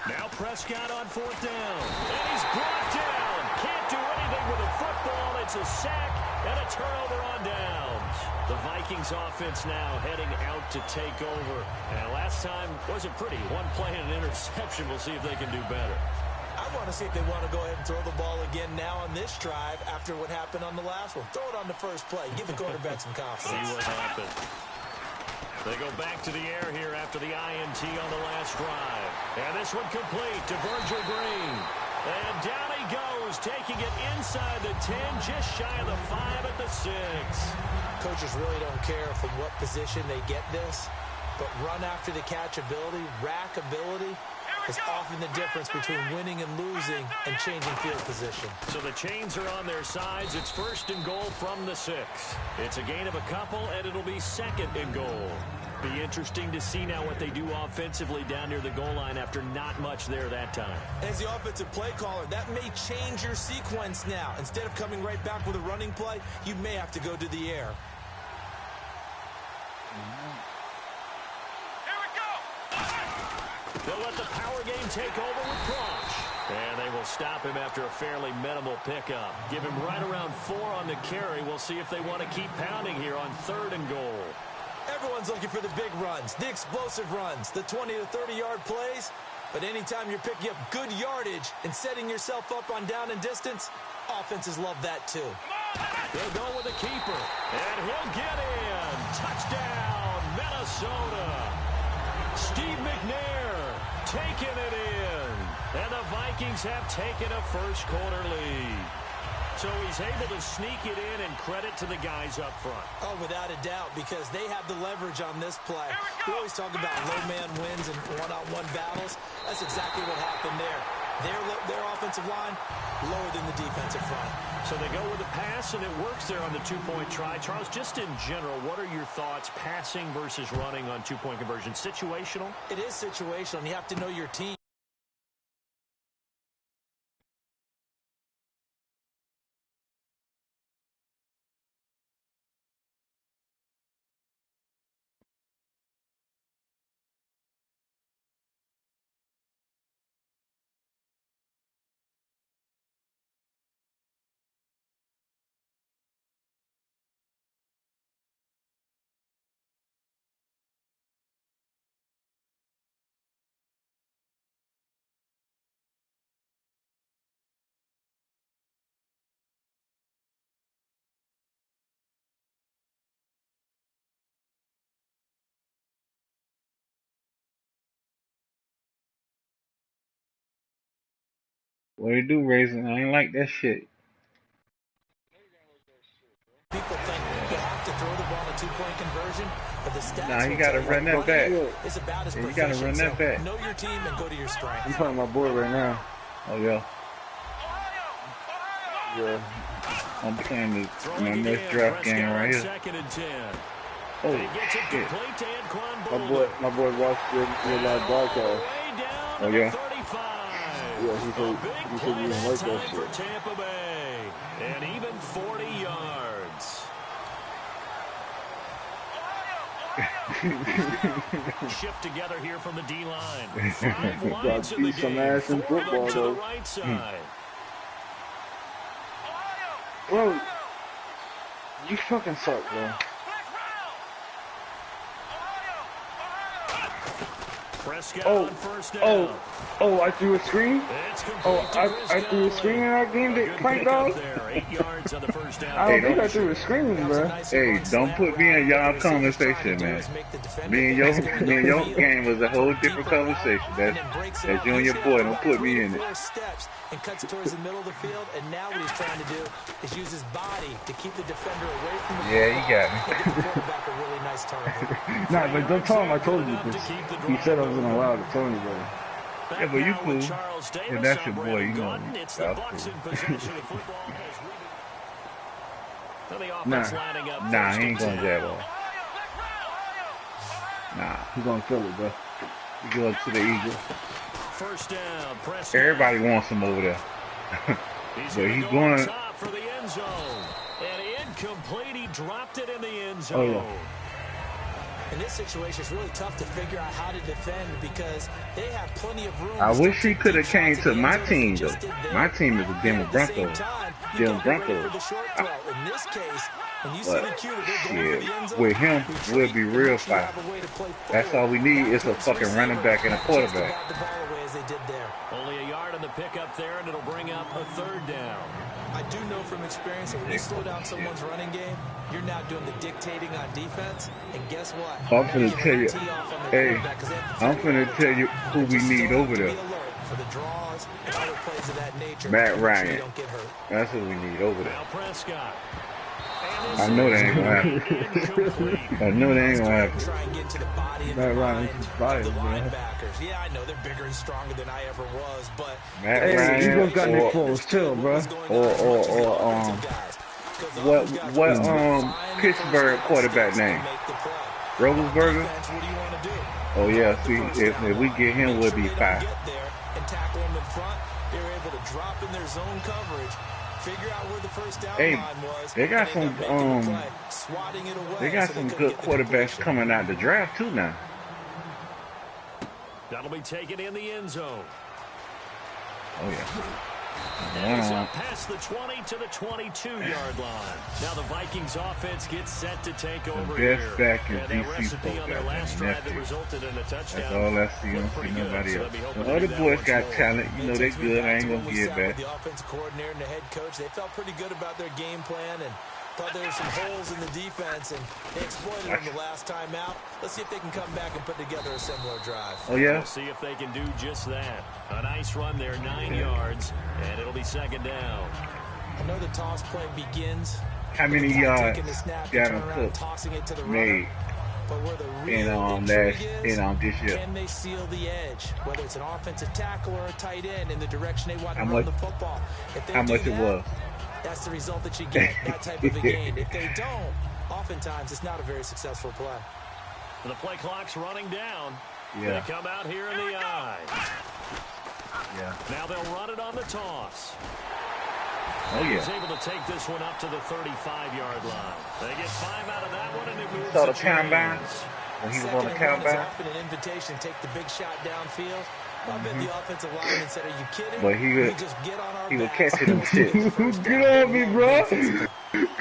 Now Prescott on 4th down. And he's brought down. Can't do anything with a football. It's a sack and a turnover on downs. The Vikings offense now heading out to take over. And last time wasn't pretty. One play and an interception. We'll see if they can do better. I want to see if they want to go ahead and throw the ball again now on this drive after what happened on the last one. Throw it on the first play. Give the quarterback some confidence. See what happens. They go back to the air here after the INT on the last drive. And this one complete to Virgil Green. And down he goes, taking it inside the 10, just shy of the 5 at the 6. Coaches really don't care from what position they get this, but run after the catch ability, rack ability, is often the difference between winning and losing and changing field position. So the chains are on their sides. It's 1st and goal from the 6. It's a gain of a couple, and it'll be 2nd and goal. Be interesting to see now what they do offensively down near the goal line after not much there that time. As the offensive play caller, that may change your sequence now. Instead of coming right back with a running play, you may have to go to the air. They'll let the power game take over with Crouch. And they will stop him after a fairly minimal pickup. Give him right around 4 on the carry. We'll see if they want to keep pounding here on 3rd and goal. Everyone's looking for the big runs, the explosive runs, the 20 to 30-yard plays. But anytime you're picking up good yardage and setting yourself up on down and distance, offenses love that too. They'll go with the keeper, and he'll get in. Touchdown, Minnesota. Steve McNair taking it in. And the Vikings have taken a first-quarter lead. So he's able to sneak it in, and credit to the guys up front. Oh, without a doubt, because they have the leverage on this play. We always talk about low man wins and one-on-one battles. That's exactly what happened there. Their offensive line, lower than the defensive front. So they go with the pass, and it works there on the two-point try. Charles, just in general, what are your thoughts, passing versus running on two-point conversion? Situational? It is situational, and you have to know your team. What you do, Raisin? I ain't like that shit. People think you have to throw the ball in a two-point conversion, but the stats Nah, you will gotta tell run that back. It's about as Yeah, you gotta run that back. Know your team and go to your strength. I'm playing my board right now. Oh yeah. Yeah. I'm playing my next draft game right here. Second and 10. Oh And he gets it shit. complete to Anquan My Boldin. boy watched the live broadcast. Way down Oh, to yeah? the 35. Yeah, he said A he big didn't play like that that time shit. for Tampa Bay. And even 40 yards. Shift together here from the D-line. 5 wides in the beat some game. ass in 4 of them football, to the though. right side. Bro, you fucking suck, bro. Prescott Oh, on first down. I threw a screen? It's complete Oh, to Chris I threw a screen in that game, A that good Frank pickup Dog? there. 8 yards on the first down. I don't think I don't- threw a screen, bro. Hey, don't put me in y'all conversation, man. Me and your game was a whole different conversation. That's you and your boy. Don't put me in it. Steps and cuts towards the middle of the field, and now what he's trying to do is use his body to keep the defender away from the Yeah, you got and me. give the quarterback a really nice target. Nah, but don't tell him I told you this. He said I wasn't allowed to tell anybody. Back Yeah, but you now with cool. Charles Davis Yeah, that's your on boy, Brandon you know. Gordon. It's the That's Bucks cool. in possession of football. And the Nah. offense lining up Nah, first he ain't and going 10. that way. Nah, He's gonna kill it, bro. you go up to the Eagles. First down, Prescott. Everybody wants him over there. He's But gonna he's go going- on top for the end zone. And incomplete. He dropped it in the end Oh, zone. yeah. In this situation, it's really tough to figure out how to defend because they have plenty of room. I to wish still he take could have deep came shots to at the my end zone as team, they though. just did there. My team is the And Denver at the same Broncos. time, you Denver gotta be ready Broncos. for the short throw. In this case, when you see But the cue that they're going shit, for the end zone, with him, retreat we'll be and real make sure you fast. have a way to play That's all we need is a Back fucking to running back and a receiver, quarterback. just to bat the ball away as they did there. Only a yard on the pickup there, and it'll bring up a third down. I do know from experience that when you slow down someone's running game, you're now doing the dictating on defense. And guess what? I'm Now finna give tell them you, a tee off on their hey, quarterback 'cause they have to I'm tell you finna all the tell time. you who But we you need still over have to there. be alert for the draws and other plays of that nature. Matt to make sure Ryan. you don't get hurt. That's what we need over there. Now Prescott. I know that ain't gonna happen. Incomplete. I know that ain't gonna And happen. try and get to the body and Matt the Ryan mind is of biased, the man. linebackers. Yeah, I know they're bigger and stronger than I ever was, but Matt Hey, Ryan Eagles got Nick or Foles, chill, bro. what Pittsburgh quarterback name? Roethlisberger? What do you want to do? Oh yeah, see if we get him, we'll be fine. Get there and tackle them in front. They're able to drop in their zone coverage, figure out where the first down Hey, line was. they got and end some, up making the play, swatting it away They got so some couldn't good get the quarterbacks completion. coming out the draft too now. That'll be taken in the end zone. Oh yeah. And he's up past the 20 to the 22-yard line. Now the Vikings offense gets set to take over best here. back in And that DC recipe on their football, last man. drive that resulted in a touchdown. That's all I see. I don't looked see pretty good. nobody So else. they'll be hoping The to other do that boys once got more. talent. You know they Takes me good. back I ain't to gonna when we give sat back. with the offensive coordinator and the head coach. They felt pretty good about their game plan and thought there were some holes in the defense, and they exploited them the last time out. Let's see if they can come back and put together a similar drive. Oh yeah. We'll see if they can do just that. A nice run there, 9 yards, and it'll be second down. I know the toss play begins. How many yards taking the snap, got turn him around, cooked tossing it to the made runner. But where the in real last intrigue is, this year? can they seal the edge? Whether it's an offensive tackle or a tight end in the direction they want to How run much- the football. If they How do much it that, was? that's the result that you get, that type of a gain. If they don't, oftentimes it's not a very successful play. The play clock's running down. Yeah. They come out here in the eye. Yeah. Now they'll run it on the toss. Oh He's yeah. able to take this one up to the 35-yard line. They get 5 out of that one, and it moves Saw the the combine? chains. When he was Second on the and one is combine, often an invitation to take the big shot downfield. I bet the offensive lineman said, "Are you kidding? But he would- just get on our he was backs catching them and get the first Get down." off me, bro.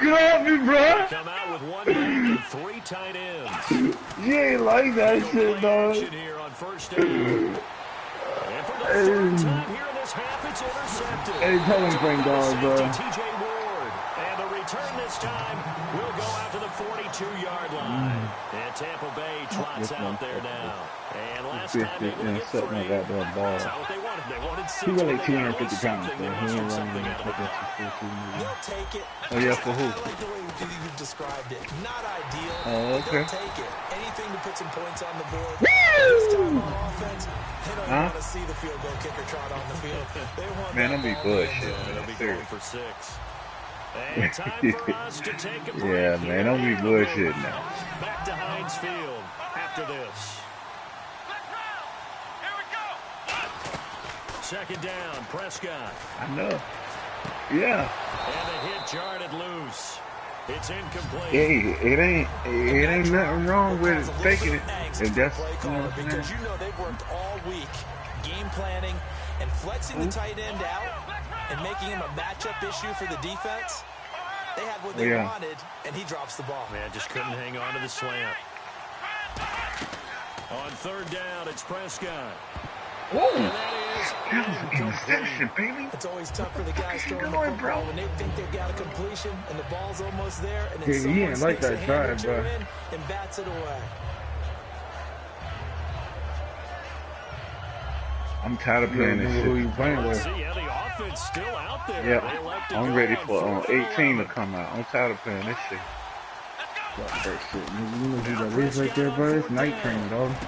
Get off me, bro. Come out with 1 back and 3 tight ends. You ain't like that Play shit, dog. action here on first down. And for the third time here in this half, it's intercepted. Hey, tell him Frank Dog, bro. T.J. Ward. And the return this time will go out to the 42-yard line. And Tampa Bay trots out there now. And last fish it and set my goddamn ball. That's not what they wanted. They wanted six. He weighed like but they got 250 pounds, something so that he must ain't be running something out of the fucking ball. 250. They'll take it. Oh, yeah, for who? I like the way you described it. Not ideal. Oh, But okay. they'll take it. Anything to put some points on the board. This time on offense, they don't Huh? want to see the field goal kicker trot on the field. They want Man, that don't be ball in the end bullshit, zone. man. They'll be Serious. going for 6. And time for us to take a break. Yeah, man, don't be Here in the booth. bullshitting now. Back to Heinz Field after this. Here we go. Second down, Prescott. I know. Yeah. And the hit jarred it loose. It's incomplete. Hey, it ain't nothing wrong with it, taking it. If that's, Play you know caller, what I'm because saying? you know they've worked all week game planning and flexing the tight end out and making him a matchup issue for the defense. They had what they wanted, and he drops the ball. Man, just couldn't hang on to the slant. On third down, it's Prescott. Whoa! And that is Interception, baby. It's always tough for the guys throwing the going, football bro? when they think they've got a completion and the ball's almost there, and then Yeah, he someone didn't like sneaks a that hand or drive, two bro. in and bats it away. I'm tired of You don't playing this know who shit. you playing Let's with. see how the offense still out there. Yeah, They left it I'm go ready on for 4th and 18 to 11. come out. I'm tired of playing this shit. Fuck that shit, nigga. You know who that is right there, bro? It's Night Train, dog. And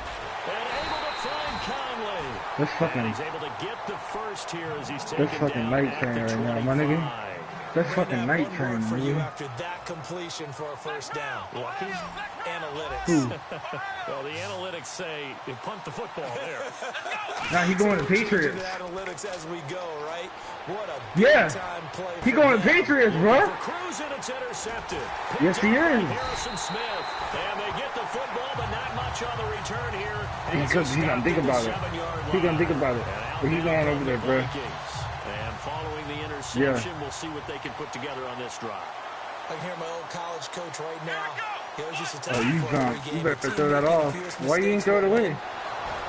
able to find Conley. That's And fucking, he's able to get the first here as he's taken fucking down Night at Train the right now, my 25. nigga. That's fucking Brandon, Night one Train, word for you nigga. after that completion for a first down. Lucky? Analytics. Who? Well, the analytics say you punt the football there. Nah, he going to Changing Patriots. the analytics as we go, right? What a Yeah. big-time play He for going to them. Patriots, bro. For Cruz, and it's intercepted. Picked Yes, he up by is. Harrison Smith. And they get the football, but not much on the return here. He gonna think about it. He gonna think about it. But he's going over there, bro. And following the interception, we'll see what they can put together on this drive. I can hear my old college coach right now. He always used to tell Oh, me you before every drunk. game, You the better team throw that making the off. fewest Why you didn't mistakes throw it will away? win.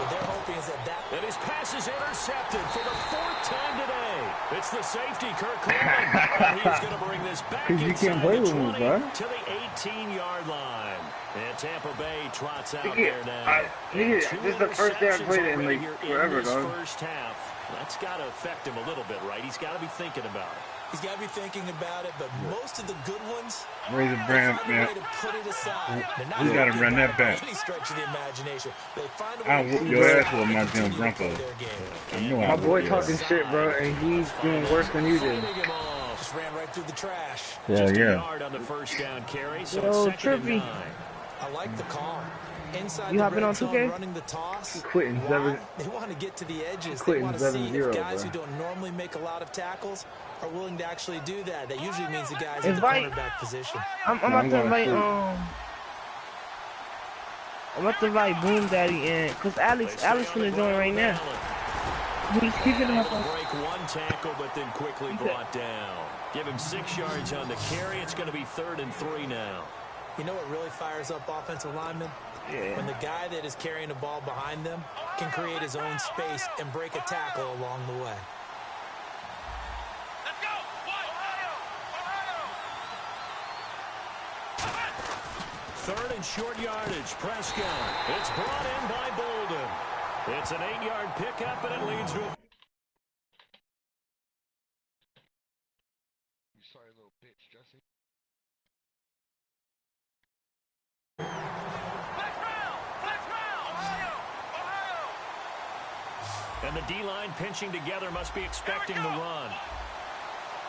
What they're hoping is that And his pass is intercepted for the 4th time today. It's the safety, Kirk Coleman. And he's going to bring this back 'Cause you inside can't play the with me, 20 bro. to the 18-yard line. And Tampa Bay trots out Nigga, there now. nigga, And this is the first day I interceptions played it in, already like, here forever, in this dog. first half. That's got to affect him a little bit, right? He's got to be thinking about it. he's got to be thinking about it, but most of the good ones, Raise the they brand, find a man. way to put it aside. They're not We gonna gotta get run that by back. any stretch of the imagination. They find a way I'll to whoop put your it ass aside with my and damn continue to play Broncos. their game. I know My I boy will. talking shit, bro, and he's doing worse than you did. Fighting him off. Just ran right through the trash. Yeah, Just a yeah. yard on the first down carry, so Yo, it's 2nd and Trippy. 9. I like the call. Inside You the hopping red on zone, 2K? running the toss. Quitting Why? 7. They want to get to the edges. They Quitting want to see 7-0, if guys bro. who don't normally make a lot of tackles are willing to actually do that. That usually means the guys in the Invite- cornerback position. I'm Nah, about I'm to going invite to I'm about to invite Boom Daddy in, cause Alex finna join right now. He's kicking him up. Able to break one tackle, but then quickly brought down. Give him 6 yards on the carry. It's going to be 3rd and 3 now. You know what really fires up offensive linemen? Yeah. When the guy that is carrying the ball behind them can create his own space and break a tackle along the way. Let's go. Ohio. 3rd and short yardage. Prescott. It's brought in by Bolden. It's an 8-yard pickup, and it leads to a... You sorry little bitch, Jesse. Flex round. Ohio. And the D-line pinching together must be expecting the run.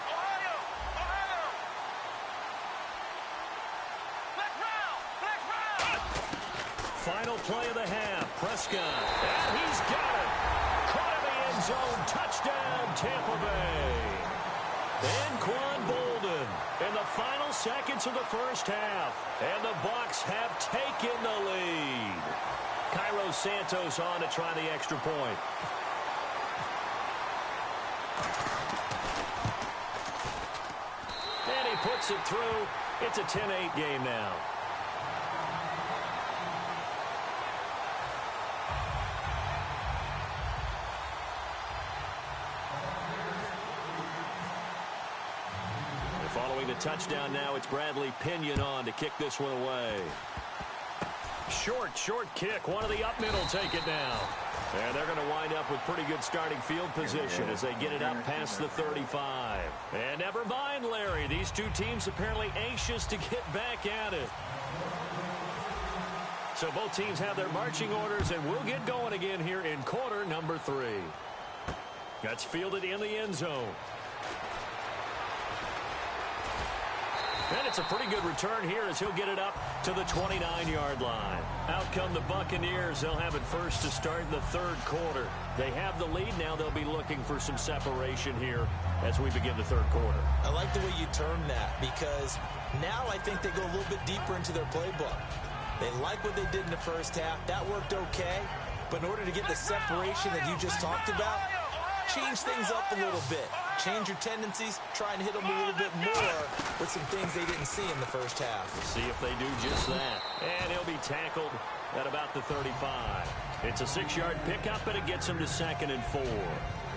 Ohio. Flex round. Final play of the half. Prescott. And he's got it. Caught in the end zone. Touchdown, Tampa Bay. And Quan Bolden in the final seconds of the first half. And the Bucs have taken the lead. Cairo Santos on to try the extra point. And he puts it through. It's a 10-8 game now. Following the touchdown now, it's Bradley Pinion on to kick this one away. Short kick. One of the up middle take it now. And they're going to wind up with pretty good starting field position as they get it up past the 35. And never mind, Larry. These two teams apparently anxious to get back at it. So both teams have their marching orders, and we'll get going again here in quarter number 3. That's fielded in the end zone. And it's a pretty good return here as he'll get it up to the 29-yard line. Out come the Buccaneers. They'll have it first to start in the third quarter. They have the lead now. They'll be looking for some separation here as we begin the third quarter. I like the way you term that because now I think they go a little bit deeper into their playbook. They like what they did in the first half. That worked okay. But in order to get the separation that you just talked about, change things up a little bit. Change your tendencies, try and hit them a little bit more with some things they didn't see in the first half. See if they do just that. And he'll be tackled at about the 35. It's a 6-yard pickup, and it gets him to 2nd and 4.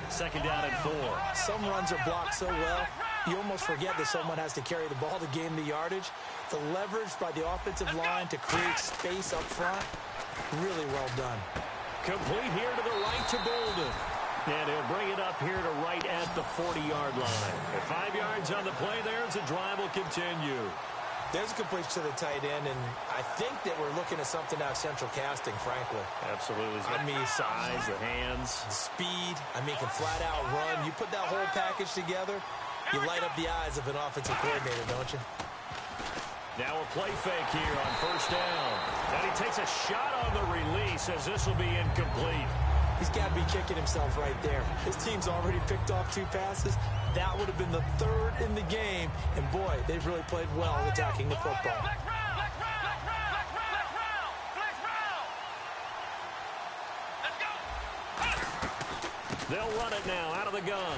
2nd down and 4. Some runs are blocked so well, you almost forget that someone has to carry the ball to gain the yardage. The leverage by the offensive line to create space up front, really well done. Complete here to the right to Bolden. And he'll bring it up here to right at the 40-yard line. At 5 yards on the play there as the drive will continue. There's a completion to the tight end, and I think that we're looking at something out of central casting, frankly. Absolutely. I mean, size, the hands. The speed. I mean, can flat out run. You put that whole package together, you light up the eyes of an offensive coordinator, don't you? Now a play fake here on 1st down. And he takes a shot on the release as this will be incomplete. He's got to be kicking himself right there. His team's already picked off 2 passes. That would have been the 3rd in the game. And, boy, they've really played well attacking the football. They'll run it now out of the gun.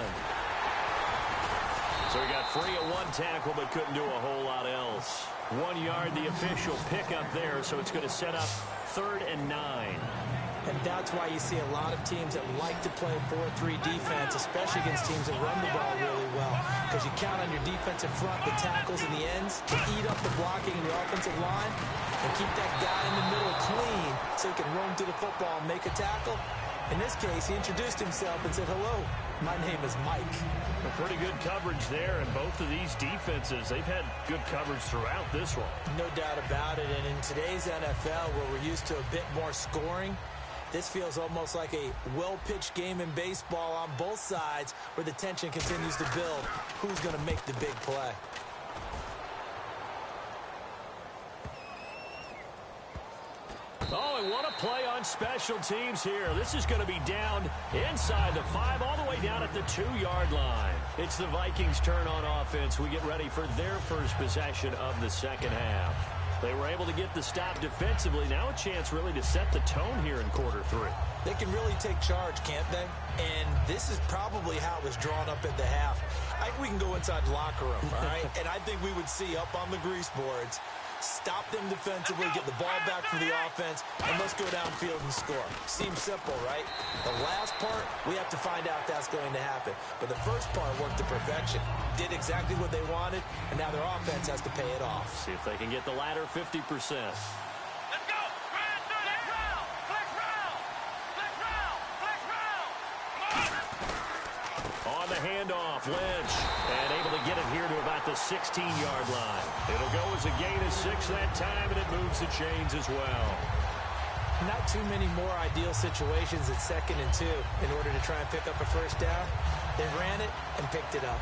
So he got free of 1 tackle but couldn't do a whole lot else. 1 yard, the official pickup there, so it's going to set up 3rd and 9. And that's why you see a lot of teams that like to play 4-3 defense, especially against teams that run the ball really well. Because you count on your defensive front, the tackles and the ends, to eat up the blocking in your offensive line and keep that guy in the middle clean so he can roam to the football and make a tackle. In this case, he introduced himself and said, "Hello, my name is Mike." A pretty good coverage there, and both of these defenses, they've had good coverage throughout this one. No doubt about it, and in today's NFL, where we're used to a bit more scoring, this feels almost like a well-pitched game in baseball on both sides where the tension continues to build. Who's going to make the big play? Oh, and what a play on special teams here. This is going to be down inside the 5, all the way down at the 2-yard line. It's the Vikings' turn on offense. We get ready for their first possession of the second half. They were able to get the stop defensively. Now a chance really to set the tone here in quarter 3. They can really take charge, can't they? And this is probably how it was drawn up at the half. I think we can go inside the locker room, all right? And I think we would see up on the grease boards, stop them defensively, get the ball back for the offense, and let's go downfield and score. Seems simple, right? The last part, we have to find out that's going to happen. But the first part worked to perfection. Did exactly what they wanted, and now their offense has to pay it off. See if they can get the latter 50%. Let's go! Run through that round! Flex round! Flex round! Flex round! On the handoff, Lynch, and able to get it here to about the 16-yard line. It'll go as a gain of 6 that time, and it moves the chains as well. Not too many more ideal situations at 2nd and 2 in order to try and pick up a first down. They ran it and picked it up.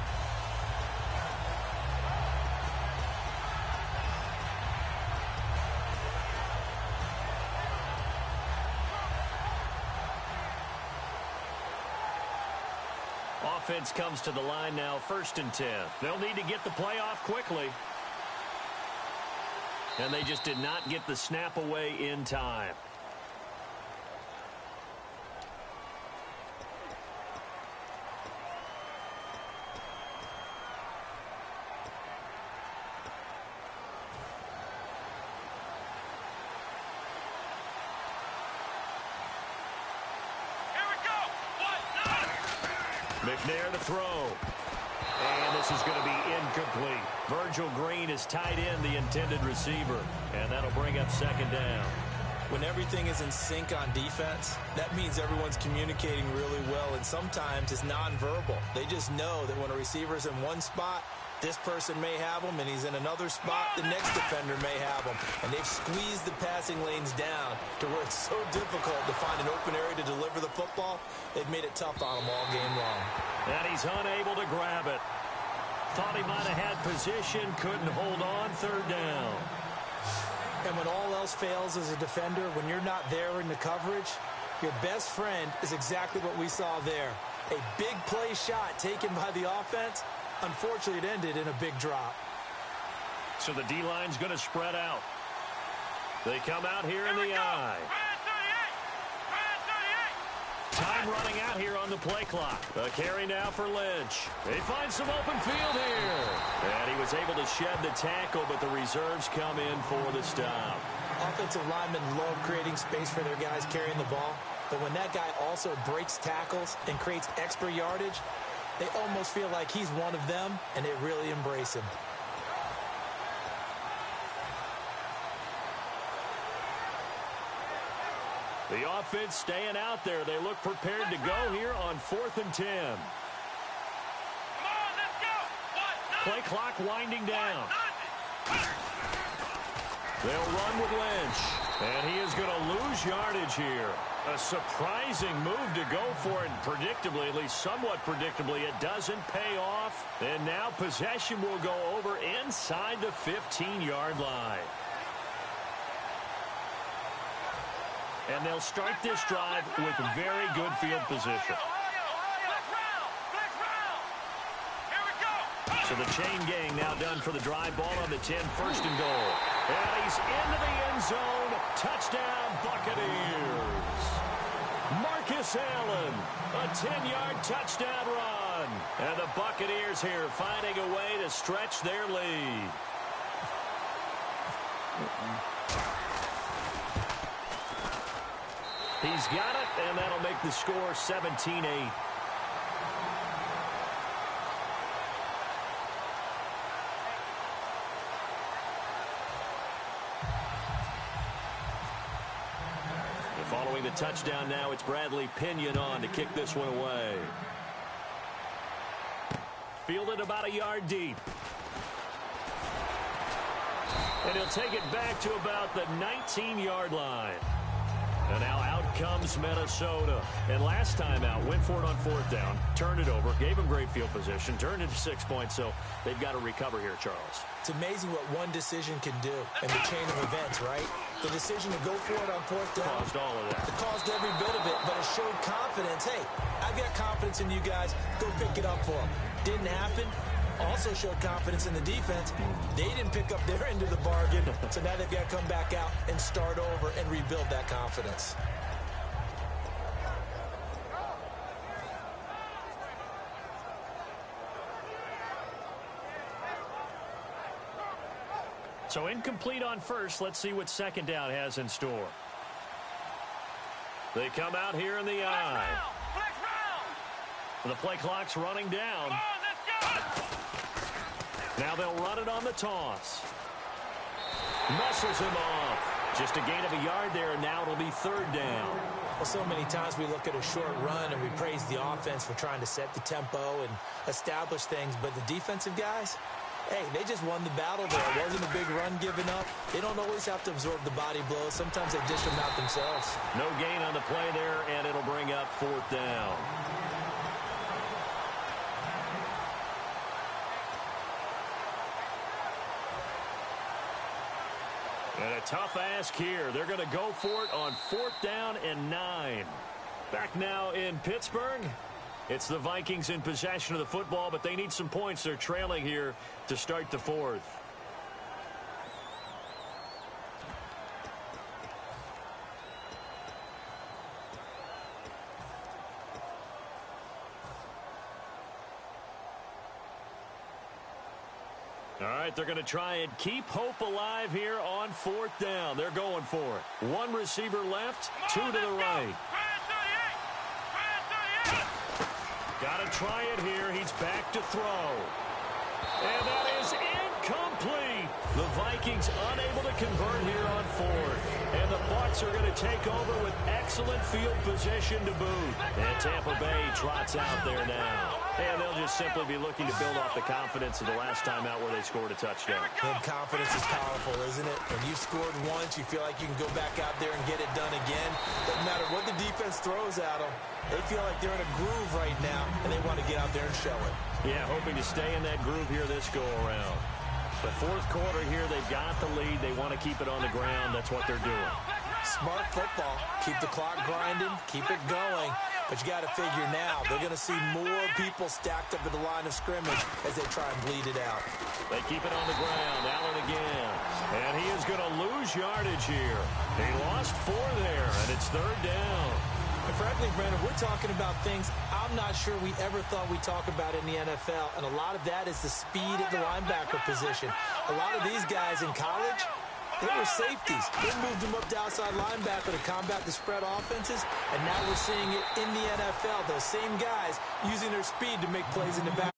Offense comes to the line now, 1st and 10. They'll need to get the play off quickly. And they just did not get the snap away in time. McNair to throw. And this is going to be incomplete. Virgil Green is tied in, the intended receiver. And that'll bring up 2nd down. When everything is in sync on defense, that means everyone's communicating really well, and sometimes it's nonverbal. They just know that when a receiver's in one spot, this person may have him, and he's in another spot, the next defender may have him. And they've squeezed the passing lanes down to where it's so difficult to find an open area to deliver the football. They've made it tough on him all game long. And he's unable to grab it. Thought he might have had position, couldn't hold on, third down. And when all else fails as a defender, when you're not there in the coverage, your best friend is exactly what we saw there. A big play shot taken by the offense. Unfortunately, it ended in a big drop. So the D-line's going to spread out. They come out here in the I. Time running out here on the play clock. A carry now for Lynch. They find some open field here. And he was able to shed the tackle, but the reserves come in for the stop. Offensive linemen love creating space for their guys carrying the ball. But when that guy also breaks tackles and creates extra yardage, they almost feel like he's one of them, and they really embrace him. The offense staying out there. They look prepared to go here on 4th and 10. Play clock winding down. They'll run with Lynch. And he is going to lose yardage here. A surprising move to go for it. Predictably, at least somewhat predictably, it doesn't pay off. And now possession will go over inside the 15-yard line. And they'll start this drive with very good field position. So the chain gang now done for the drive. Ball on the 10, 1st and goal. And he's into the end zone. Touchdown, Buccaneers. Marcus Allen, a 10-yard touchdown run. And the Buccaneers here finding a way to stretch their lead. He's got it, and that'll make the score 17-8. Following the touchdown now, it's Bradley Pinion on to kick this one away. Fielded about a yard deep. And he'll take it back to about the 19-yard line. And now out comes Minnesota. And last time out, went for it on 4th down, turned it over, gave him great field position, turned it to 6 points, so they've got to recover here, Charles. It's amazing what one decision can do in the chain of events, right? The decision to go for it on 4th down Caused all of that. It caused every bit of it, but it showed confidence. Hey, I've got confidence in you guys. Go pick it up for them. Didn't happen. Also showed confidence in the defense. They didn't pick up their end of the bargain, so now they've got to come back out and start over and rebuild that confidence. So incomplete on 1st. Let's see what 2nd down has in store. They come out here in the I. The play clock's running down. Now they'll run it on the toss. Muscles him off. Just a gain of a yard there, and now it'll be 3rd down. Well, so many times we look at a short run and we praise the offense for trying to set the tempo and establish things, but the defensive guys, hey, they just won the battle there. It wasn't a big run given up. They don't always have to absorb the body blows. Sometimes they dish them out themselves. No gain on the play there, and it'll bring up 4th down. And a tough ask here. They're going to go for it on 4th down and 9. Back now in Pittsburgh. It's the Vikings in possession of the football, but they need some points. They're trailing here to start the 4th. All right, they're going to try and keep hope alive here on 4th down. They're going for it. One receiver left, 2 to the right. Got to try it here. He's back to throw. And that is complete. The Vikings unable to convert here on fourth. And the Bucs are going to take over with excellent field position to boot. And Tampa Bay trots out there now. And they'll just simply be looking to build off the confidence of the last time out where they scored a touchdown. And confidence is powerful, isn't it? When you've scored once, you feel like you can go back out there and get it done again. Doesn't matter what the defense throws at them. They feel like they're in a groove right now, and they want to get out there and show it. Yeah, hoping to stay in that groove here this go-around. But fourth quarter here, they've got the lead. They want to keep it on the ground. That's what they're doing. Smart football. Keep the clock grinding. Keep it going. But you got to figure now, they're going to see more people stacked up at the line of scrimmage as they try and bleed it out. They keep it on the ground. Allen again. And he is going to lose yardage here. He lost 4 there, and it's third down. And frankly, Brandon, we're talking about things I'm not sure we ever thought we'd talk about in the NFL. And a lot of that is the speed at the linebacker position. A lot of these guys in college, they were safeties. They moved them up to outside linebacker to combat the spread offenses, and now we're seeing it in the NFL. Those same guys using their speed to make plays in the back.